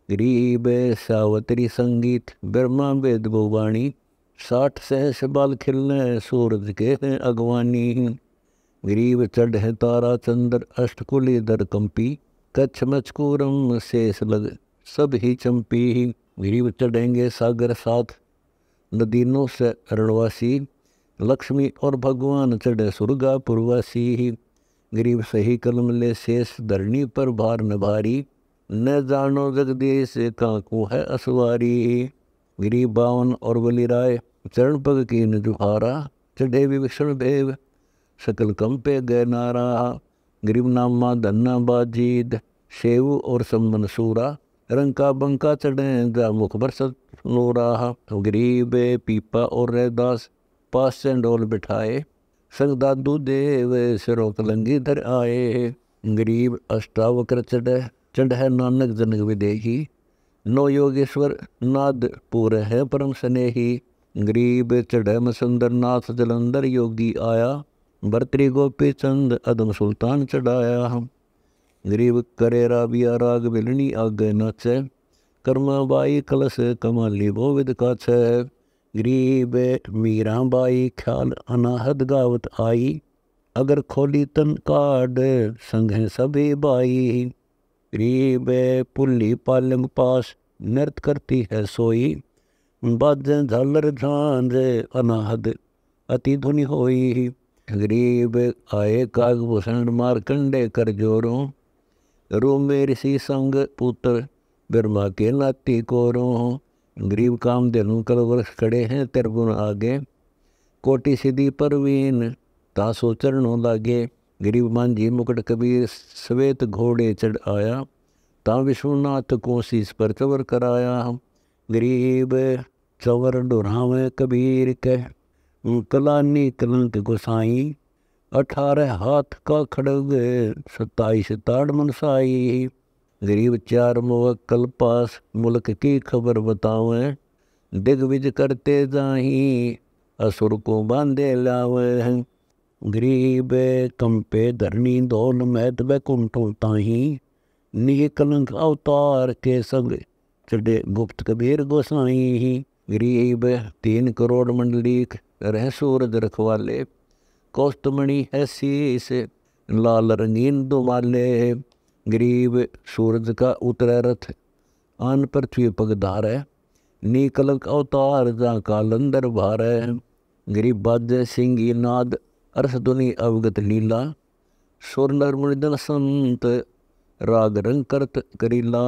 गरीब सावत्री संगीत ब्रह्मा वेद वाणी, 60 सहस बाल खिलने सूरज के हैं अगवानी। गरीब चढ़ है तारा चंद्र अष्टकुली दर कंपी, कच्छ मचकूरम शेष लग सब ही चंपी। गरीब चढ़ेंगे सागर साथ नदीनों से अरणवासी, लक्ष्मी और भगवान चढ़े सुरगा पुरवासी। गरीब सही कलम ले शेष धरणी पर भार न भारी, न जानो जगदीश काकू है असवारी। गरीब 52 और बलि राय चरण पग की न जुहारा, चढ़े विभीषण भेव सकल कंपे गए नारा। गरीब नामा धन्ना बाजीद शेव और सम्मन सूरा, रंका बंका चढ़े जा मुख बरसत नूरा। गरीब पीपा और रैदास पास से डोल बिठाए, संग दादू देव सिरों कलंगी धर आए। गरीब अष्टावक्र चढ़े नानक जनक विदेही, नो योगेश्वर नाद पूरे है परम स्नेही। गरीब चढ़े मसुंदर नाथ जलंधर योगी आया, भर्तरी गोपी चंद अदम सुल्तान चढ़ाया। गरीब करे राबिया राग बिलनी आगे नाचे, कर्मा बाई कलश कमाली बोविद काछे। गरीब मीरा बाई ख्याल अनाहद गावत आई, अगर खोली तन काड संघे सभी बाई। गरीब पुल्ली पालंग पास नृत्य करती है सोई, बाजें झालर झांझ अनाहद अति धुनि होई। गरीब आए कागभूषण मारकंडे कर जोरों, रूमे ऋषि संग पुत्र ब्रह्मा के नाती कोरों। गरीब कामधेनु कलवृक्ष खड़े हैं त्रिगुण आगे, कोटि सिद्धि परवीन तासो चरणों लागे। गरीब मांझी मुकुट कबीर श्वेत घोड़े चढ़ आया, ता विश्वनाथ को शीस पर चवर कराया। गरीब चवर डोरावे कबीर के, कलानी कलंक गोसाई, 18 हाथ का खड़ग 27 ताड़ मनसाई। गरीब 4 मुवक्कल पास मुल्क की खबर बतावें, दिग्विजय करते जाही असुर को बांधे लावे। गरीब कंपे धरनी दौल मैत बैकुंठों ताही, निज कलंक अवतार के संग चढ़े गुप्त कबीर गोसाई। गरीब 3 करोड़ मंडलीक रह सूरज रखवाले, कौस्तुमणि है शीस लाल रंगीन दुमाले। गरीब सूरज का उतरे रथ आन पृथ्वी पग धारे, नी कलंक अवतार जा कालंदर भारे। गरीब बाजे सिंगी नाद अरस धुनि अवगत लीला, सुर नर मुनिदन संत राग रंग करत करीला।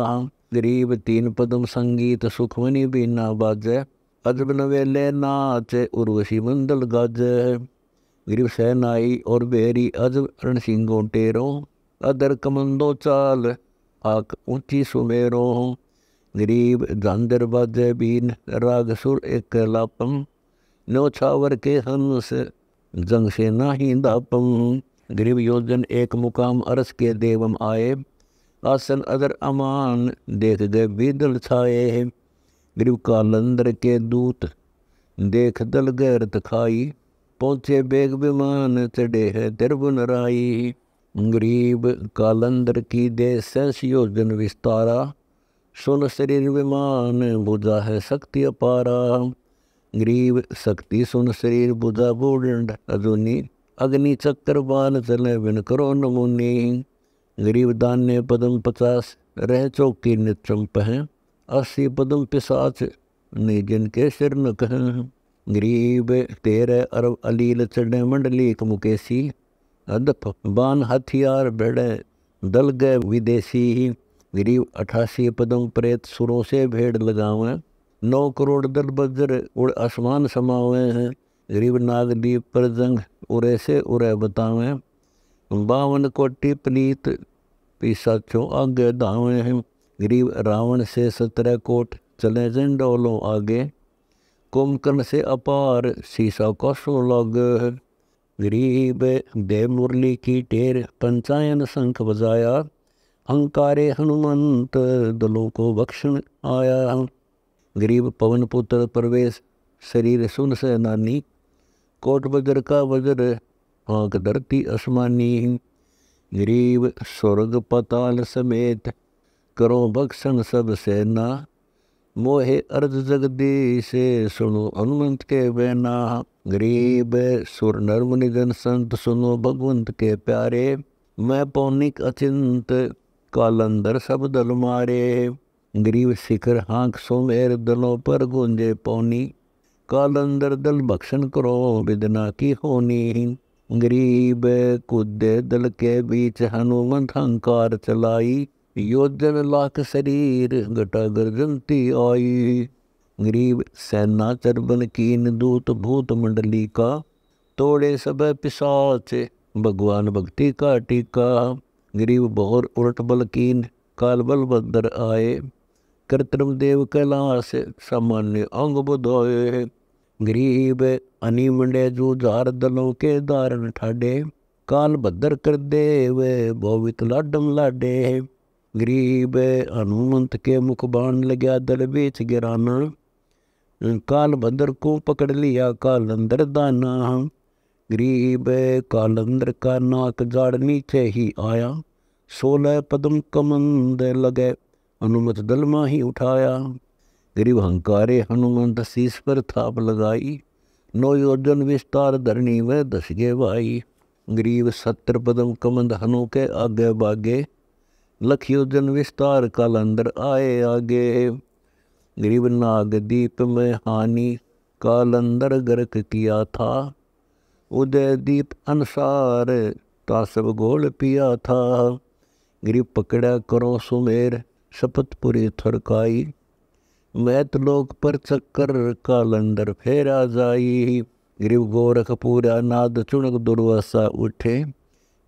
गरीब 3 पदम संगीत सुखमणि बीना बाजे, अजब नवेले नाचे उर्वशी मंडल गाजे। गरीब सेनाई और बेरी अजब रणसिंगों टेरों, अदर कमंदो चाल आक ऊंची सुमेरों। गरीब झांझर बाजे बीन राग सुर एक लापम, न्योछावर के हंस जंग से नाही दापम। गरीब योजन एक मुकाम अरस के देवम आए, आसन अदर अमान देख गए बीदल छाए। गरीब कालंदर के दूत देख दल गैरत खाई, पहुँचे बेग विमान चढ़े है त्रिभुवन राई। गरीब कालंदर की दे 6 योजन विस्तारा, सुन शरीर विमान बुझा है शक्ति अपारा। गरीब शक्ति सुन शरीर बुझा बूढ़ अजुनी, अग्नि चक्र बाल चले बिन करो नमुनी। गरीब दान्य पदम 50 रह चौकी निचंप हैं, 80 पदम पिशाच निजिन के सिर न कहें। गरीब 13 अरब अलील चढ़े मंडलीक मुकेशी, अदप बान हथियार बेड़े दल गए विदेशी। गरीब 88 पदम प्रेत सुरों से भेड़ लगावें, 9 करोड़ दल बज्र उड़ आसमान समावे हैं। गरीब नागदीप पर जंग उरे से उरे बतावें, 52 कोटि पलीत पिशाचों आगे धावे हैं। गरीब रावण से 17 कोट चले जंडोलों आगे, कुंभकर्ण से अपार शीशा का सो लागे। गरीब देव मुरली की टेर पंचायन शंख बजाया, हंकारे हनुमंत दलों को बख्शन आया। गरीब पवन पुत्र प्रवेश शरीर सुन से नानी, कोट वज्र का वज्र हाँक धरती आसमानी। गरीब स्वर्ग पताल समेत करो भक्षण सब सेना। मोहे अर्ज जगदीश सुनो हनुमंत के बैना। गरीब सुर नर मुनि जन संत सुनो भगवंत के प्यारे। मैं पौनिक अचिंत कालंदर सब दल मारे। गरीब शिखर हाँक सोमेर दलों पर गूंजे पौनी। कालंदर दल भक्षण करो विदना की होनी। गरीब कूदे दल के बीच हनुमंत हंकार चलाई। योजन लाख शरीर घटा गर्जनती आई। गरीब सेना चरबन कीन दूत भूत मंडली का। तोड़े सब पिशाच भगवान भक्ति का टीका। गरीब बहुर उलट बल कीन काल बल बदर आए। कृत्रिम देव कैलाश सामान्य अंग बुधाए। गरीब अनी मंडे जूझार दलों के दारण ठाडे। काल भद्र कर देव भोवित लाडम लाडे। गरीब हनुमंत के मुख बाण लग्या दल बीच गिराना। काल भद्र को पकड़ लिया कालंदर दाना। गरीब कालंदर का नाक जाड़ नीचे ही आया। 16 पद्म कमंद लगे हनुमत दल माही उठाया। गरीब हंकारे हनुमंत शीस पर थाप लगाई। 9 योजन विस्तार धरनी में 10 गे भाई। गरीब 70 पद्म कमंद हनु के आगे बागे। लख योजन विस्तार कालंदर आए आगे। गरीब नाग दीप में हानि कालंदर गर्क किया था। उदय दीप अनुसार तासब घोल पिया था। गरीब पकड़ा करो सुमेर शपथपुरी थरकाई। मैत लोक पर चक्कर कालंदर फेरा जाई। गरीब गोरख पूरा नाद चुणक दुर्वासा उठे।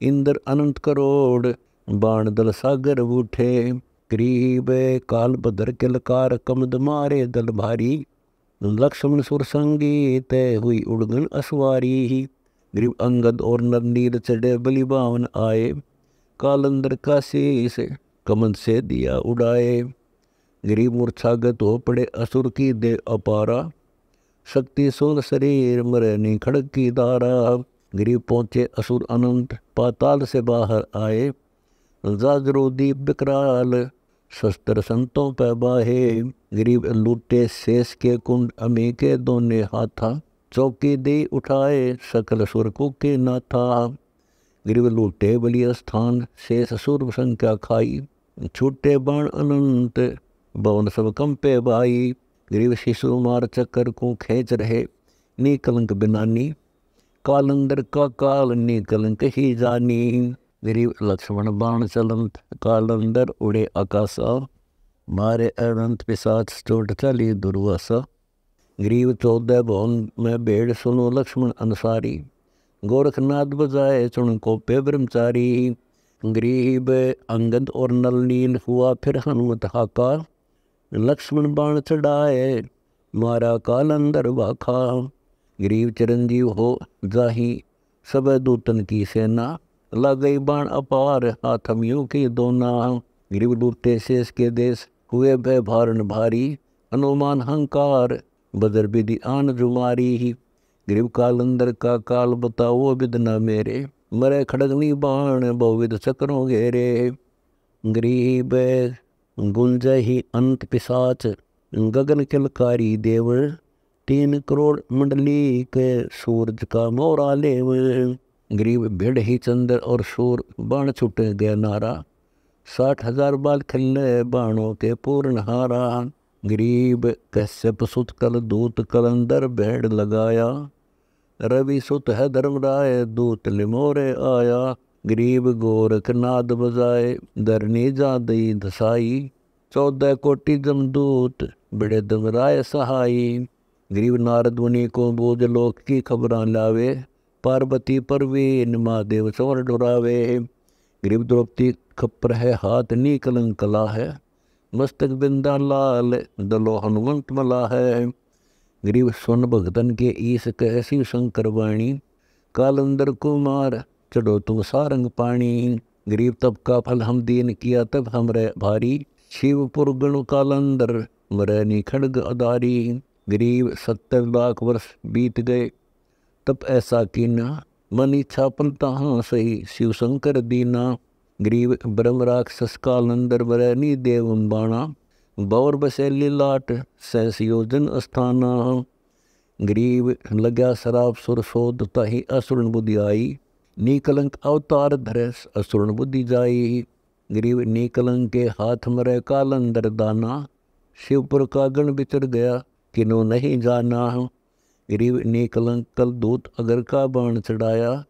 इंद्र अनंत करोड़ बाण दल सागर उठे। गरीब काल भद्र के लकार कमद मारे दल भारी। लक्ष्मण सुर संगीत हुई उड़गन असवारी। गरीब अंगद और नरनील चढ़े बलि बावन आए। कालंदर का शीस कमंद से दिया उड़ाए। गरीब मूर्छागत हो पड़े असुर की दे अपारा। शक्ति सोल शरीर मरनी खड़ग की धारा। गरीब पहुँचे असुर अनंत पाताल से बाहर आए। जाजरो दीप विकराल शस्त्र संतों पे बाहे। गरीब लूटे शेष के कुंड अमी के दोने हाथा। चौकी दे उठाए सकल सुर को के नाथा। गरीब लूटे बलि स्थान शेष सुर संख्या खाई। छूटे बाण अनंत भवन सब कंपे भाई। गरीब शिशु मार चक्कर को खेच रहे नी कलंक बिनानी। कालंदर का काल नी कलंक ही जानी। गरीब लक्ष्मण बाण चलंत कालंदर उड़े आकाशा। मारे अनंत पिशाच चोट चली दुर्वासा। गरीब 14 भवन में भेड़ सुनो लक्ष्मण अनुसारी। गोरखनाथ बजाए चुन को पे ब्रह्मचारी। गरीब अंगद और नलनील हुआ फिर हनुमत हाका। लक्ष्मण बाण चढ़ाए मारा कालंदर बाखा। गरीब चिरंजीव हो जाही सब दूतन की सेना। लग गई बाण अपार हाथमियों की दोना। गरीब लूटे शेष के देश हुए भय भारण भारी। अनुमान हंकार बदर विधि आन जुमारी। गरीब कालंदर का काल बताओ विदना मेरे। मरे खड़गनी बाण बहुविध चक्रों घेरे। गरीब गुंज ही अंत पिशाच गगन किलकारी देव। 3 करोड़ मंडली के सूरज का मोरा लेव। गरीब भिड़ ही चंद्र और सूर बाण छुटे गया नारा। 60,000 बाल खिलने बाणों के पूर्ण हारा। गरीब कश्यप सुत कल दूत कलंदर भेड़ लगाया। रवि सुत है धर्मराय दूत लिमोरे आया। गरीब गोरख नाद बजाए धरनी जा दई धसाई। 14 कोटि जमदूत बड़े धर्मराय सहाई। गरीब नारद मुनि को बोझ लोक की खबरां लावे। पार्वती परवीन महादेव चवर डुरावे। गरीब द्रौपदी खप्पर है हाथ नी कलंक कला है। मस्तक बिंदा लाल दलो हनुमंत मला है। गरीब स्वर्ण भगतन के ईस कह शिव शंकर वाणी। कालंदर कुमार चढ़ो तुम सारंग पानी। गरीब तब का फल हम दीन किया तब हमरे भारी। शिवपुर गण कालंदर मरनी खड़ग अदारी। गरीब 70 लाख वर्ष बीत गए तप ऐसा कीना, मन इच्छा पलता हाँ सही, शिव शंकर दीना। गरीब ब्रह्म राक्षस कालंदर बरनी देवम बाणा, बौर बसैली लाट सहस योजन स्थाना। गरीब लग्या शराब सुर शोध ताही असुरन बुद्धि आई, नीकलंक अवतार धरस असुरन बुद्धि जाई। गरीब नीकलंक के हाथ मरे कालंदर दाना, शिवपुर का गण बिचर गया किनो नहीं जाना। गरीब नीकलंक कल दूत अगर का बाण चढ़ाया,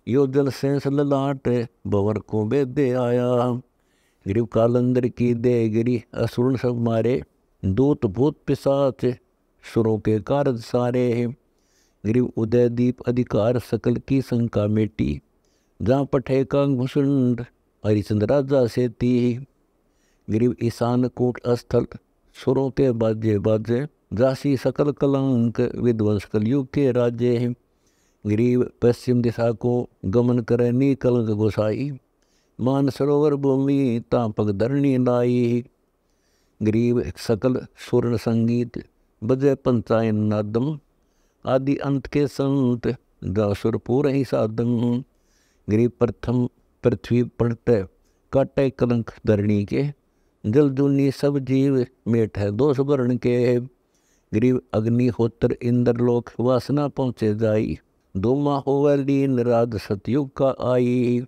यो जल सेंस ललाट बवर को बेदे आया। गरीब कालंदर की दे गिरी असुरन सब मारे, दूत भूत पिशाच सुरों के कारज सारे। गरीब उदय दीप अधिकार सकल की शंका मेटी, जहाँ पठे का घुसुंड हरिचंद्र राजा से ती। गरीब ईशान कूट स्थल सुरों के बाजे बाजे, जासी सकल कलंक विध्वंस कलयुग के राज्य। गरीब पश्चिम दिशा को गमन करे नीकलंक गोसाई, मान सरोवर भूमि तापक धरणी लाई। गरीब सकल स्वर्ण संगीत बजे पंचायन नादम, आदि अंत के संत दासुरपुर ही साधम। गरीब प्रथम पृथ्वी पड़ते काटे कलंक धरणी के, जल दुनी सब जीव मेट है दोष वर्ण के। गरीब अग्निहोत्र इंद्रलोक वासना पहुँचे जाई, दोमा होवे लीन राज सतयुग का आई।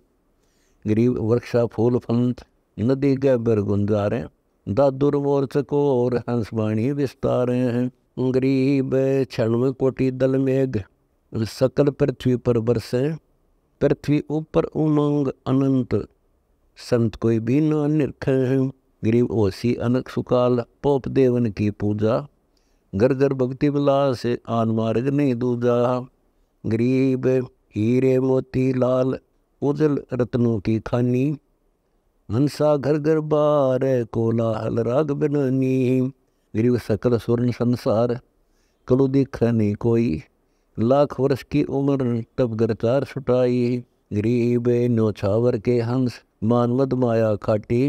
गरीब वृक्षा फूल फंत नदी गए बर गुंजारे, दादुर मोर चकोर हंसवाणी विस्तार हैं। गरीब क्षण कोटि दल मेघ सकल पृथ्वी पर बरसे, पृथ्वी ऊपर उमंग अनंत संत कोई भी न निरखे हैं। गरीब ओसी अनक सुकाल पोप देवन की पूजा, घर घर भक्ति विलास आन मार्ग नहीं दूजा। गरीब हीरे मोती लाल उजल रत्नों की खानी, हंसा घर घर बार कोलाहल राग बनानी। गरीब सकल स्वर्ण संसार कलु दिख नहीं कोई, लाख वर्ष की उम्र तब गरचार छुटाई। गरीब नौछावर के हंस मानवद माया खाटी,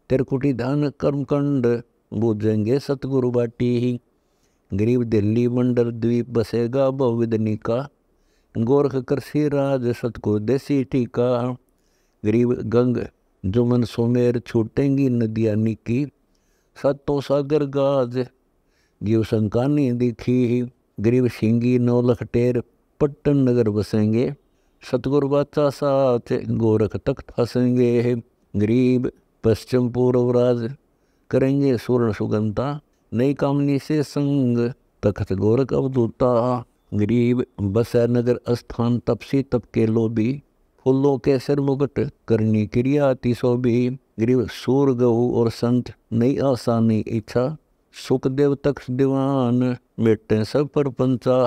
तिरकुटी धान कर्मकंड बूझेंगे सतगुरु बाटी। गरीब दिल्ली मंडल द्वीप बसेगा बहुविधनी का, गोरख कृषि राज सतगुरु देसी टीका। गरीब गंग जुमन सोमेर छूटेंगी नदियाँ निकी, सतों सागर गाज जीव संकानी दिखी। गरीब सिंगी नौ लख टेर पट्टन नगर बसेंगे, सतगुरु बाचा साथ गोरख तख्त हंसेंगे। गरीब पश्चिम पूर्व राज करेंगे स्वर्ण सुगंता, नई कामनी से संग तख्त गोरख अवधूता। गरीब बसै नगर स्थान तपसी तप के लोभी, फूलों के सिर मुकुट करनी क्रिया अति शोभी। गरीब सूर गहू और संत नई आशा नई इच्छा, सुखदेव तख्त दीवान मिटते सब पर पंचा।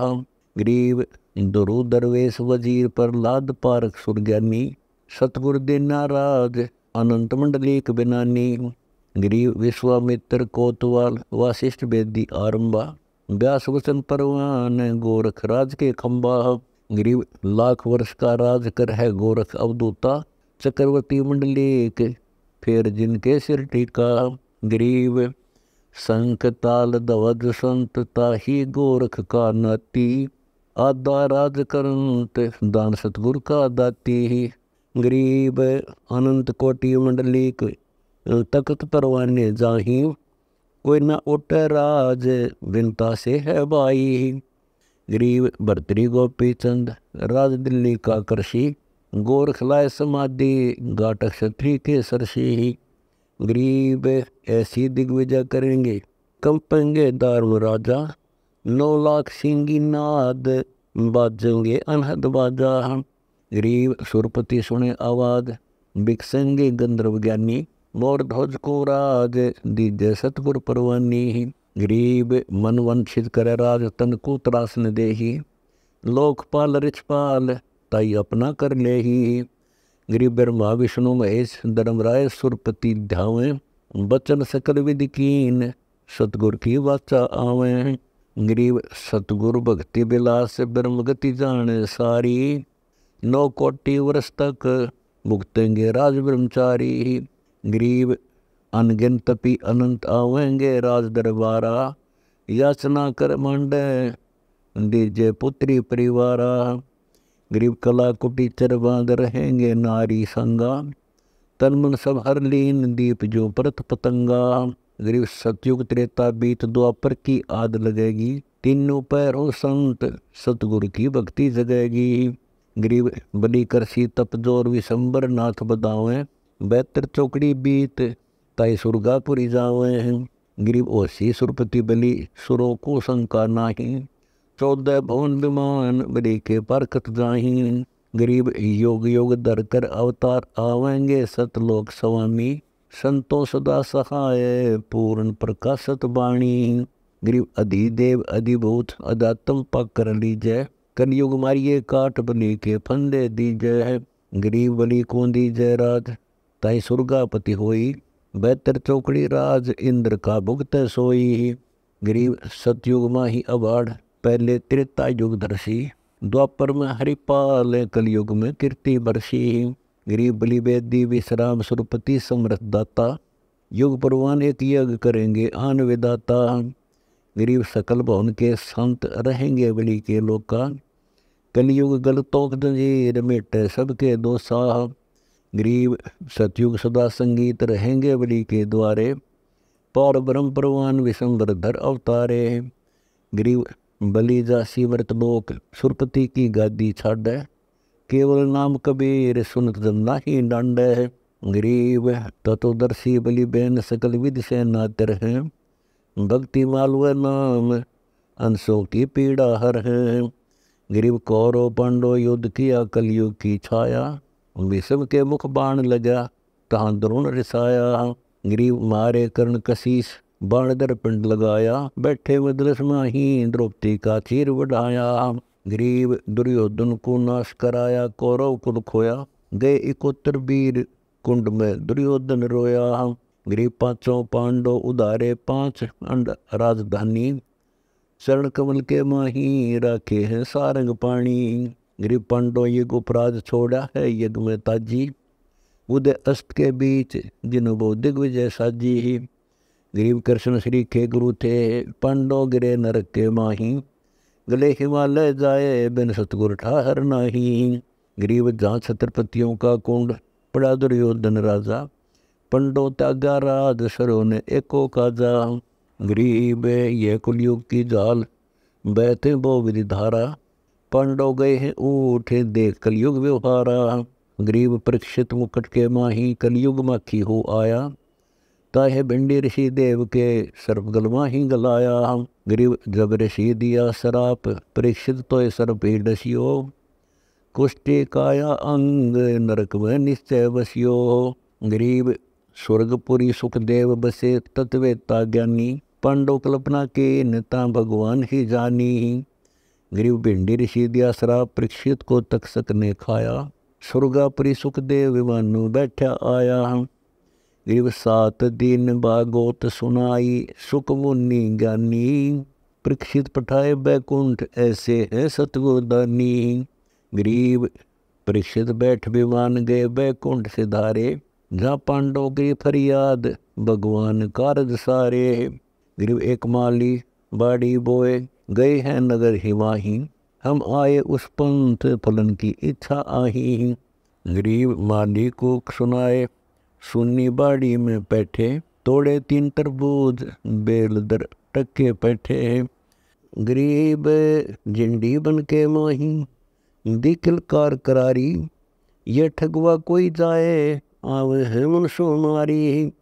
गरीब दुरु दरवेश वजीर पर लाद पारक सुरज्ञानी, सतगुरु दीना राज अनंत मंडलीक बिनानी। गरीब विश्वामित्र कोतवाल वासिष्ठ बेदी आरंभा, व्यास वचन परवान गोरख राज के खंबा। गरीब लाख वर्ष का राज कर है गोरख अवधूता, चक्रवर्ती मंडलीक फिर जिनके सिर टीका। गरीब शंख ताल ध्वज संत ताही गोरख का नाती, आदा राज करंत दान सतगुरु का दाती। गरीब अनंत कोटि मंडलीक तख्त परवाने जाही, कोई न उठ राज विनता से है बाई। गरीब भर्तरी गोपी चंद राज दिल्ली का कृषि, गोरख लाए समाधि घाटक क्षत्रिय के सरसी। गरीब ऐसी दिग्विजय करेंगे कंपेंगे दारुण राजा, 9 लाख सिंगी नाद बाजेंगे अनहद बाजा। गरीब सुरपति सुने आवाज बिकसेंगे गंधर्व ज्ञानी, मोर ध्वज को राज दीजे सतगुर परवानी। गरीब मन वंचित करे राज तन को त्रासन देही, लोकपाल रिछपाल ताई अपना कर लेही। गरीब ब्रह्मा विष्णु महेश धर्मराय सुरपति ध्यावें, बचन सकल विधि कीन सतगुर की वाचा आवें। गरीब सतगुरु भक्ति विलास ब्रह्म गति जाने सारी, 9 कोटि वर्ष तक भुगतेंगे राज ब्रह्मचारी। गरीब अनगिन तपी अनंत आवेंगे राज दरबारा, याचना कर मांडे दीजे पुत्री परिवारा। गरीब कला कुटीचर बांध रहेंगे नारी संगा। तन मन सब हर लीन दीप जो परत पतंगा। गरीब सतयुग त्रेता बीत द्वापर की आद लगेगी। तीनों पैरों संत सतगुरु की भक्ति जगेगी। गरीब बलि करसी तप जोर विशंबर नाथ बदावें। 72 चौकड़ी बीत ताई सुरगापुरी जावें। गरीब ओसी सुरपति बलि सुरों को शंका नाही। 14 भवन विमान बलि के परखत जाहीं। गरीब योग योग धर कर अवतार आवेंगे सतलोक स्वामी। संतों सदा सहाय पूर्ण प्रकाशत बाणी। गरीब अधिदेव अधिभूत अदात्म पाकर लीजय। कलयुग मारिये काट बलि के फंदे दीजय। गरीब बलि को दीजय राज ताई सुरगापति होई। 72 चौकड़ी राज इंद्र का भुगत सोई। गरीब सतयुग माही अबाड़ पहले त्रेता युग दर्शी। द्वापर में हरिपाल कलयुग में कीर्ति बरसी। गरीब बलि बेदी विश्राम सुरपति समृत दाता। युग परवान एक यज्ञ करेंगे आन विदाता। गरीब सकल भवन के संत रहेंगे बलि के लोका। कलयुग गलतों जंजीर मिटे सबके दोषा। गरीब सतयुग सदा संगीत रहेंगे बलि के द्वारे। पौर ब्रह्म परवान विशंबर धर अवतारे। गरीब बलि जासी व्रत लोक सुरपति की गादी छाड़े। केवल नाम कबीर सुनत जन नाही डांडे। गरीब तत्वदर्शी बलि बेन सकल विधि से नातर हैं। भक्ति मालव नाम अंशों की पीड़ा हर है। गरीब कौरव पांडव युद्ध किया कलयुग की छाया। विषम के मुख बाण लगा तहाँ द्रोण रिसाया। गरीब मारे कर्ण कशीस बाण दर पिंड लगाया। बैठे मदरस माही द्रौपदी का चीर बढ़ाया। गरीब दुर्योधन को नाश कराया कौरव कुल खोया। गए 71 वीर कुंड में दुर्योधन रोया। गरीब पांचों पांडव उदारे 5 अंड राजधानी। शरण कमल के माही राखे हैं सारंग पाणी। गरीब पांडव युग उपराज छोड़ा है यज्ञ में ताजी। उदय अस्त के बीच जिन्हों वो दिग्विजय साजी। गरीब कृष्ण श्री के गुरु थे पांडव गिरे नरक के माही। गले हिमालय जाए बिन सतगुर ठाहर नाही। गरीब जहाँ छत्रपतियों का कुंड पड़ा दुर्योधन राजा। पंडो त्यागा राज सरो ने एको काजा। गरीब ये कुलयुग की जाल बैठे बो विधि धारा। पांडव गए हैं ऊठे देख कलयुग व्यवहारा। गरीब परीक्षित मुकुट के माही कलयुग माखी हो आया। ताहे भिंडी ऋषि देव के सर्प गलवा ही गलाया। गरीब जब ऋषि दिया सराप परीक्षित तो सर्प ही डसियो। कुष्टि काया अंग नरक में निश्चय बसियो। गरीब स्वर्गपुरी सुखदेव बसे तत्वेता ज्ञानी। पांडव कल्पना के नेता भगवान ही जानी। गरीब भिंडी ऋषि दिया श्राप परीक्षित को तक्षक ने खाया। स्वर्गापुरी सुखदेव विमानु बैठा आया। गरीब 7 दिन भागवत सुनाई सुख मुनि ज्ञानी। परीक्षित पठाए बैकुंठ ऐसे है सतगुरदानी। गरीब परीक्षित बैठ विमान गए बैकुंठ से धारे। जहाँ पांडव की फरियाद भगवान कारज सारे। गरीब एक माली बाड़ी बोए गए हैं नगर हिमाही। हम आए उस पंथ फलन की इच्छा आही। गरीब माली को सुनाए सुन्नी बाड़ी में बैठे। तोड़े 3 तरबूज बेल दर टक्के बैठे। गरीब जिंडी बन के माही दिखल कार करारी। ये ठगवा कोई जाए आवे है मनसो मारी।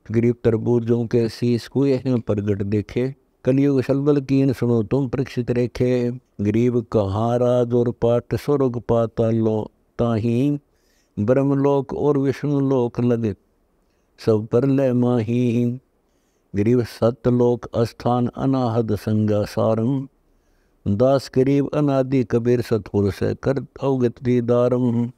गरीब तरबूजों के शीश हुए हैं प्रगट देखे। कलयुग सलबल कीन सुनो तुम परीक्षित रेखे। गरीब कहाँ राज और पाठ स्वर्ग पातालो ताही। ब्रह्मलोक और विष्णुलोक लगे सब पर लय माही। गरीब सतलोक अस्थान अनाहद संगा सारम। दास गरीब अनादि कबीर सतपुर से कर अवगत दीदारम।